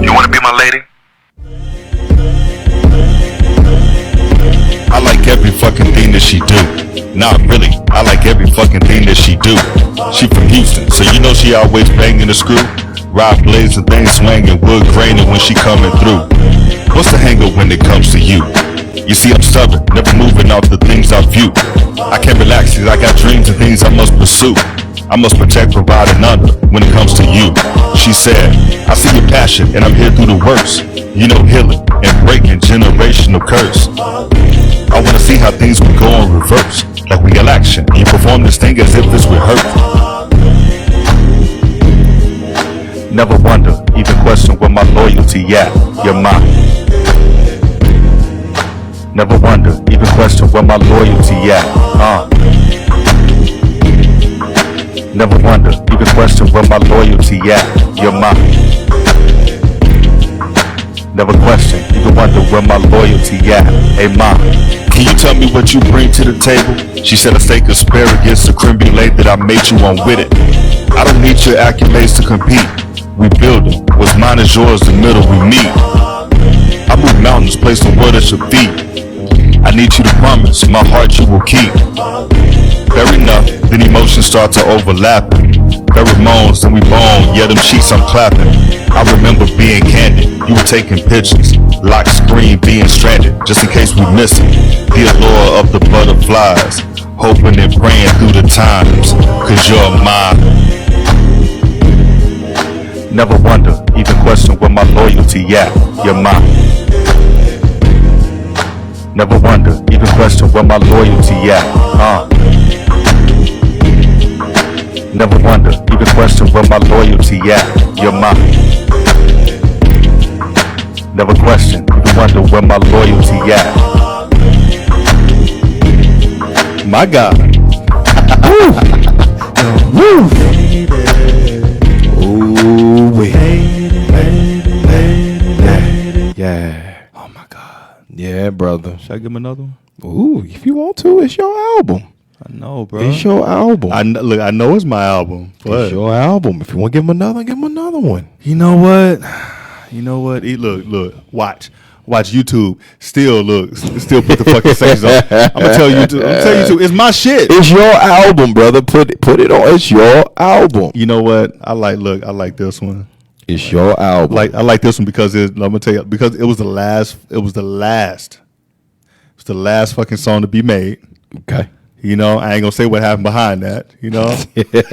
You want to be my lady? I like every fucking thing that she do. Nah, really, I like every fucking thing that she do. She from Houston, so you know she always banging the screw. Ride blades and things swinging, wood graining when she coming through. What's the hanger when it comes to you? You see, I'm stubborn, never moving off the things I view. I can't relax cause I got dreams and things I must pursue. I must protect, provide, and honor when it comes to you. She said, I see your passion and I'm here through the worst. You know, healing and breaking generational curse. I wanna see how things would go in reverse. Like real action, you perform this thing as if it's rehearsed. Never wonder, even question where my loyalty at. You're mine. Never wonder, even question where my loyalty at. Never wonder, even question where my loyalty at. You're mine. Never question, even wonder where my loyalty at. Hey mom, can you tell me what you bring to the table? She said a steak, asparagus, a creme brulee that I made you on with it. I don't need your accolades to compete. We building, what's mine is yours, the middle we meet. I move mountains, place the world at your feet. I need you to promise, my heart you will keep. Fair enough, then emotions start to overlap. Pheromones, then we bone, yeah them cheeks I'm clapping. I remember being candid, you were taking pictures. Lock screen, being stranded, just in case we miss it. The allure of the butterflies, hoping and praying through the times, cause you're mine. Never wonder, even question where my loyalty at. You're mine. Never wonder, even question where my loyalty at. Never wonder, even question where my loyalty at. You're mine. Never question, even wonder where my loyalty at. My God. Woo. Ooh, wait. Yeah. Oh my God. Yeah, brother. Should I give him another one? Ooh, if you want to, it's your album. I know, bro. It's your album. Look, I know it's my album. But It's your album. If you want to give him another one. you know what? Look. Watch YouTube. Still put the fucking seconds on. I'm gonna tell you. It's my shit. It's your album, brother. Put it on. It's your album. You know what? I like this one. It's your album. I like this one because I'm gonna tell you, because it was the last. It was the last fucking song to be made. Okay. You know, I ain't gonna say what happened behind that. You know, but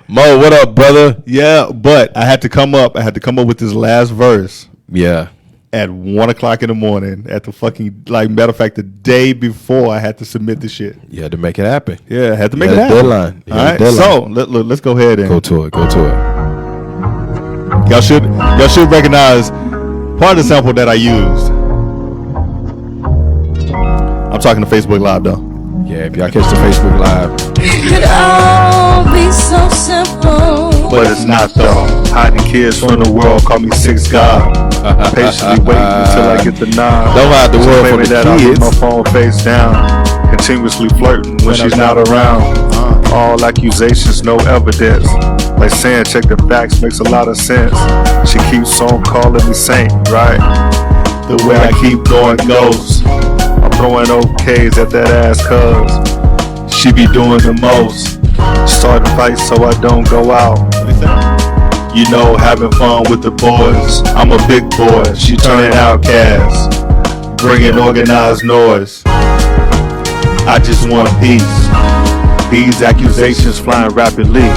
Mo, what up, brother? yeah, but I had to come up with this last verse Yeah. at 1:00 in the morning. At the fucking matter of fact, the day before I had to submit the shit. You had to make it happen. Yeah, I had to make You it had a happen. deadline. You All had a right, deadline. so let's go ahead and Go to it. y'all should recognize part of the sample that I used. I'm talking to Facebook Live though. Yeah, if y'all catch the Facebook Live. It could all be so simple. But it's not though. Hiding kids from the world, call me Six God. Patiently waiting until I get the nod. Don't hide the world from maybe the that I'll kids. put my phone face down. Continuously flirting when she's not around. All accusations, no evidence. Like saying check the facts makes a lot of sense. She keeps on calling me saint, right? The way I keep going goes. I'm throwing OKs at that ass cuz she be doing the most. Starting fights so I don't go out. You know, having fun with the boys. I'm a big boy, she turning outcasts, bringing organized noise. I just want peace. These accusations flying rapidly.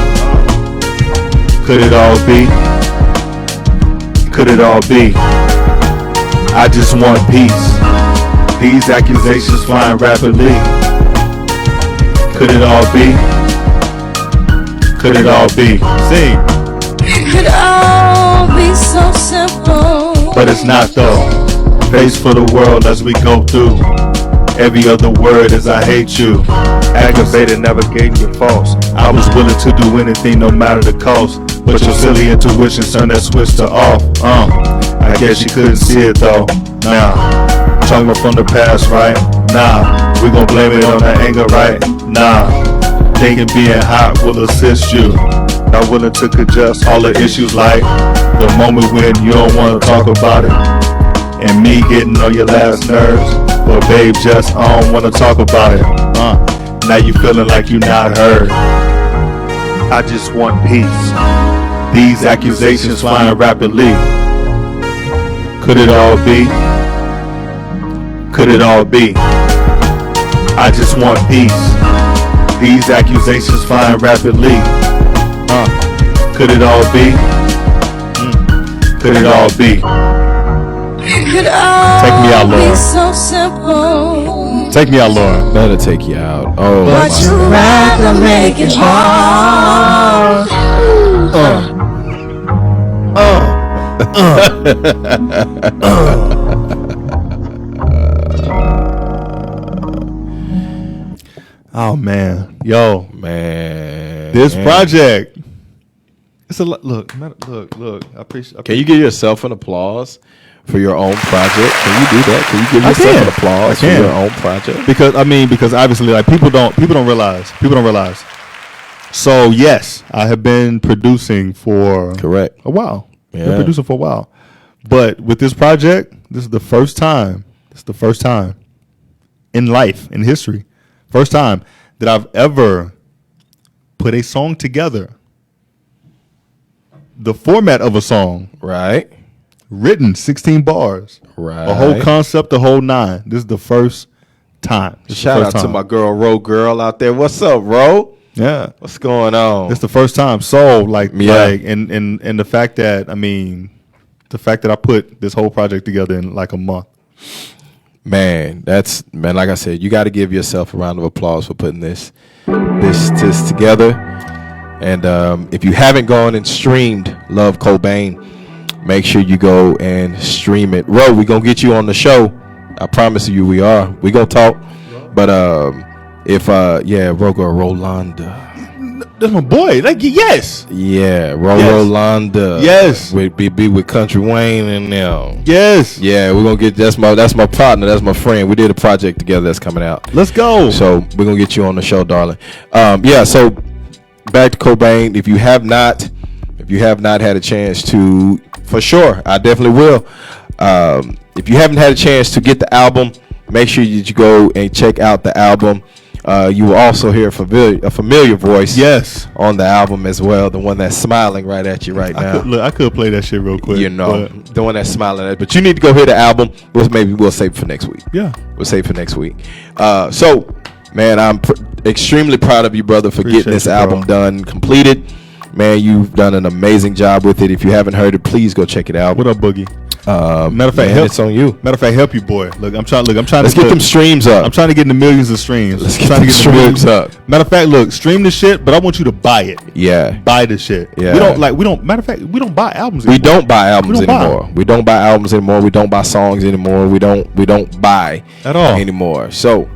Could it all be? Could it all be? I just want peace. These accusations flying rapidly. Could it all be? Could it all be? Sing. It could all be so simple. But it's not though. Face for the world as we go through. Every other word is I hate you. Aggravated, never gave you false. I was willing to do anything, no matter the cost. But your silly intuition turned that switch to off. I guess you couldn't see it though. Nah, trauma from the past, right? Nah, we gon' blame it on the anger, right? Nah, thinking being hot will assist you. Not willing to adjust all the issues like the moment when you don't wanna talk about it, and me getting on your last nerves. But babe, just I don't wanna talk about it. Now you feeling like you not heard. I just want peace. These accusations flying rapidly. Could it all be? Could it all be? I just want peace. These accusations flying rapidly. Could it all be? Could it all be? Take me out, Lord. So simple. Take me out, Lord. Better take you out. Oh, But you rather make it hard. Oh man, yo, man. this project. It's a lot. Look. I appreciate. Can you give yourself an applause for your own project? Can you do that? Can you give I yourself can. an applause I for can. your own project? Because obviously, like people don't realize. So yes, I have been producing for Correct. a while. Yeah. Been producing for a while, but with this project, this is the first time. It's the first time in life, in history, first time that I've ever put a song together. The format of a song, Right. written 16 bars, Right. a whole concept, the whole 9. This is the first time. This is the Shout first out to time. my girl, Ro Girl out there. What's up, Ro? Yeah. What's going on? It's the first time. So like, Yeah. and the fact that I put this whole project together in like a month. Man, like I said, you got to give yourself a round of applause for putting this together. And if you haven't gone and streamed Love Cobain, make sure you go and stream it. Ro, we gonna get you on the show. I promise you, we are. We gonna talk. But Ro girl Rolanda. That's my boy. Like, yes. Yeah, Yes. Rolanda. Yes. With be with Country Wayne and them. Yes. Yeah, we're gonna get that's my partner, that's my friend. We did a project together that's coming out. Let's go. So we're gonna get you on the show, darling. So back to Cobain. If you have not had a chance to, for sure, I definitely will. If you haven't had a chance to get the album, make sure that you go and check out the album. You will also hear a familiar voice, Yes. on the album as well. The one that's smiling right at you right now. I could play that shit real quick. You know, but the one that's smiling at. But you need to go hear the album. Maybe we'll save it for next week. yeah. We'll save it for next week. So, man, I'm extremely proud of you, brother, for Appreciate getting this you, album bro. done, completed. Man, you've done an amazing job with it. If you haven't heard it, please go check it out. What up, Boogie? Matter of fact, man, help. it's on you. Matter of fact, help you, boy. Look, I'm trying. Let's get them streams up. I'm trying to get in the millions of streams. Let's I'm get trying to them the millions- streams up. Matter of fact, look, stream the shit, but I want you to buy it. Yeah. Buy the shit. Yeah. Matter of fact, we don't buy albums We anymore. don't buy albums We don't buy. anymore. We don't buy albums anymore. We don't buy songs anymore. We don't buy At all. anymore. So,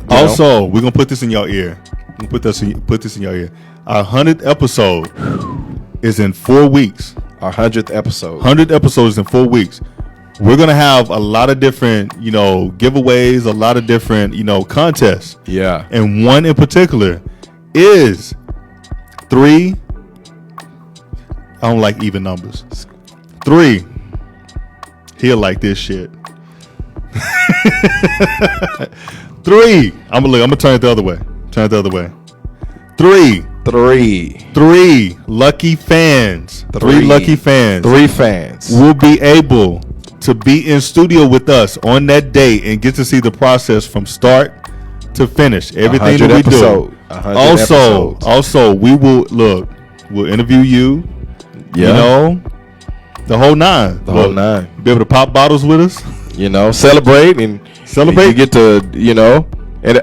Also, we're gonna put this in your ear. We're gonna put this in your ear. Our 100th episode is in 4 weeks. our 100th episode. 100 episodes in 4 weeks. We're gonna have a lot of different, giveaways, a lot of different, contests. Yeah. And one in particular is 3. I don't like even numbers. 3. He'll like this shit. 3. I'm gonna turn it the other way. 3 lucky fans. 3 lucky fans. 3 fans. Will be able to be in studio with us on that day and get to see the process from start to finish. Everything that we 100 episode. do. 100 episodes. Also, we'll interview you. Yeah. The whole 9. The whole 9. Be able to pop bottles with us. Celebrate and Celebrate. You get to, and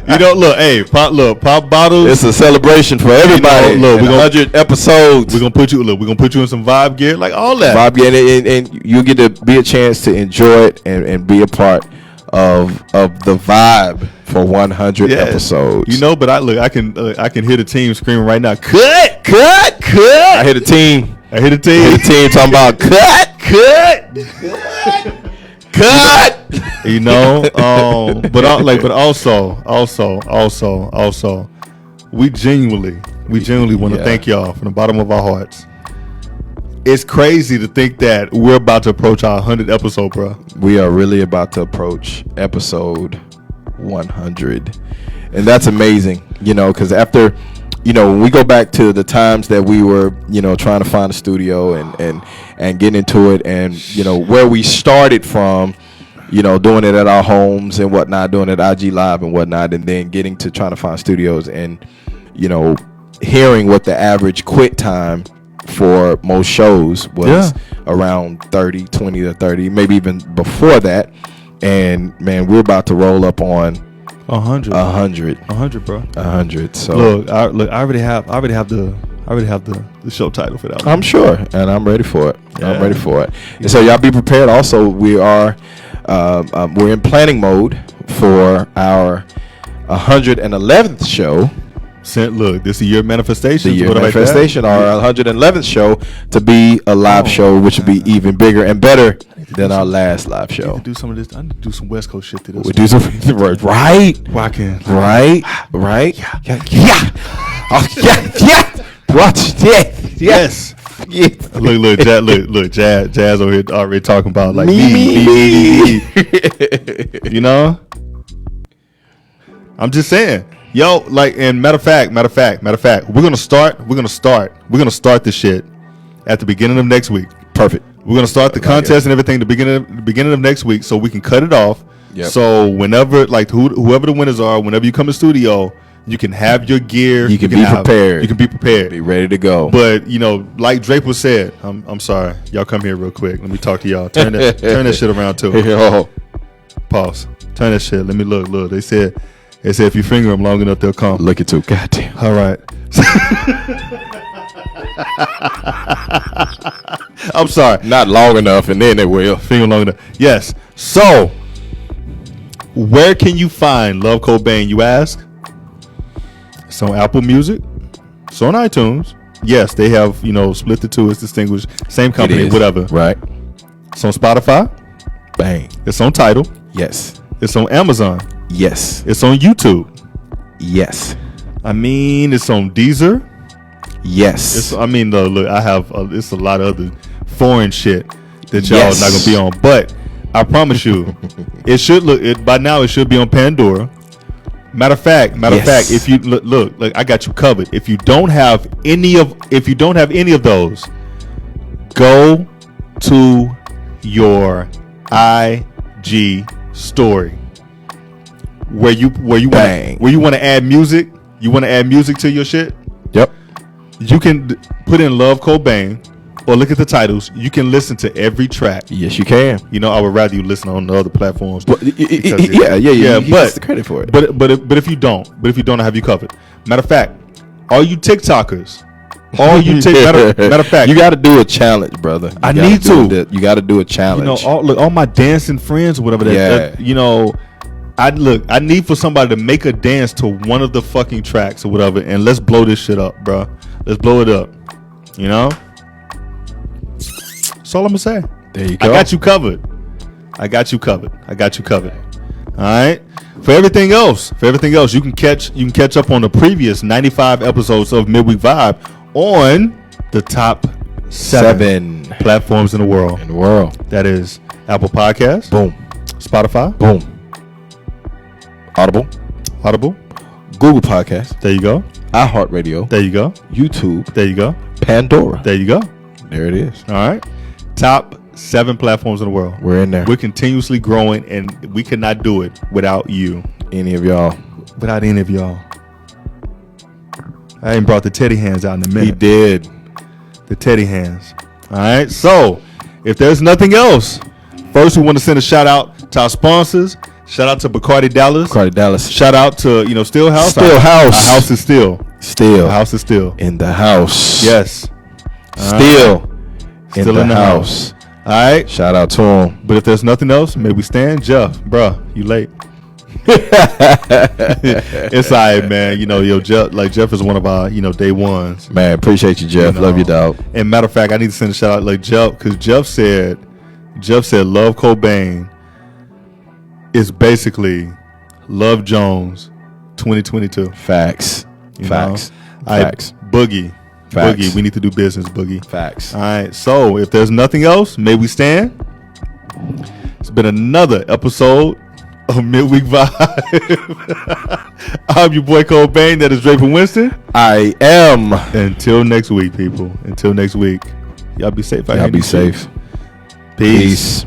You know, look, hey, pop bottles. It's a celebration for everybody. Look, we're 100 episodes. We're gonna put you in some vibe gear, like all that. Vibe gear, and you get to be a chance to enjoy it and be a part of the vibe for 100 episodes. You know, but I can hear the team screaming right now. Cut. I hear the team. I hear the team talking about cut. You know, but also, we genuinely want to thank y'all from the bottom of our hearts. It's crazy to think that we're about to approach our 100th episode, bro. We are really about to approach episode 100, and that's amazing. You know, because after, you know, when we go back to the times that we were, you know, trying to find a studio and get into it, and you know where we started from, you know, doing it at our homes and whatnot, doing it at IG Live and whatnot, and then getting to trying to find studios, and you know, hearing what the average quit time for most shows was around 20 to 30, maybe even before that. And man, we're about to roll up on 100, bro. 100. So look, I already have the show title for that one. I'm sure, and I'm ready for it. I'm ready for it. And so y'all be prepared. Also, we are we're in planning mode for our 111th show. Look, this is your manifestation. The year manifestation, our 111th show to be a live show, which would be even bigger and better than our last live show. I need to do some of this. I need to do some West Coast shit to this. We do some right. Rocking. Right. Yeah. Oh, yeah. Watch. Yes. Yeah. Look, Jazz over here already talking about like me. You know? I'm just saying. Yo, like, and matter of fact, we're gonna start this shit at the beginning of next week. Perfect. We're gonna start the contest and everything the beginning of next week, so we can cut it off. Yep. So whenever, like, whoever the winners are, whenever you come to studio, you can have your gear. You can be prepared. You can be prepared. Be ready to go. But you know, like Draper said, I'm sorry. Y'all come here real quick. Let me talk to y'all. Turn that shit around too. Pause. Turn that shit. Let me look. They said if you finger them long enough, they'll come. Look at you. Goddamn. All right. I'm sorry. Not long enough, and then they will. Finger long enough. Yes. So, where can you find Love Cobain, you ask? It's on Apple Music. It's on iTunes. Yes, they have, you know, split the two. It's distinguished. Same company, whatever. Right. It's on Spotify. Bang. It's on Tidal. Yes. It's on Amazon. Yes. It's on YouTube. Yes. I mean, it's on Deezer. Yes. Look, I have it's a lot of other foreign shit that y'all not gonna be on, but I promise you, it should by now. It should be on Pandora. Matter of fact, if you look, I got you covered. If you don't have any of those, go to your IG story where you want to add music. You want to add music to your shit. Yep. You can put in Love Cobain or look at the titles. You can listen to every track. Yes, you can. You know, I would rather you listen on the other platforms. But yeah. But the credit for it. But if you don't, I have you covered. Matter of fact, all you TikTokers, matter of fact, you got to do a challenge, brother. I need to. You got to do a challenge. You know, all my dancing friends or whatever. That you know. I need for somebody to make a dance to one of the fucking tracks or whatever, and let's blow this shit up, bro. Let's blow it up. You know? That's all I'm gonna say. There you go. I got you covered. All right. For everything else, you can catch up on the previous 95 episodes of Midweek Vibe on the top 7 platforms in the world. That is Apple Podcasts. Boom. Spotify. Boom. Audible. Google Podcasts. There you go. iHeartRadio. There you go. YouTube. There you go. Pandora. There you go. There it is. All right. Top 7 platforms in the world. We're in there. We're continuously growing, and we cannot do it without you. Without any of y'all. I ain't brought the teddy hands out in a minute. He did. The teddy hands. All right. So, if there's nothing else, First, we want to send a shout out to our sponsors. Shout out to Bacardi Dallas. Shout out to Still House. Still House. Our house is still. Still. Our house is still in the house. Yes. Still in the house. All right. Shout out to him. But if there's nothing else, may we stand. Jeff, bruh, you late. It's all right, man. Jeff is one of our, day ones. Man, appreciate you, Jeff. Love you, dog. And matter of fact, I need to send a shout out Jeff, because Jeff said Love Cobain is basically Love Jones 2022. Facts. Facts. Boogie. Facts. Boogie, we need to do business, Boogie. Facts. All right, so if there's nothing else, may we stand. It's been another episode of Midweek Vibe. I'm your boy Cobain, that is Draper Winston. I am. Until next week, people. Until next week. Y'all be safe out here. Y'all be safe. Peace.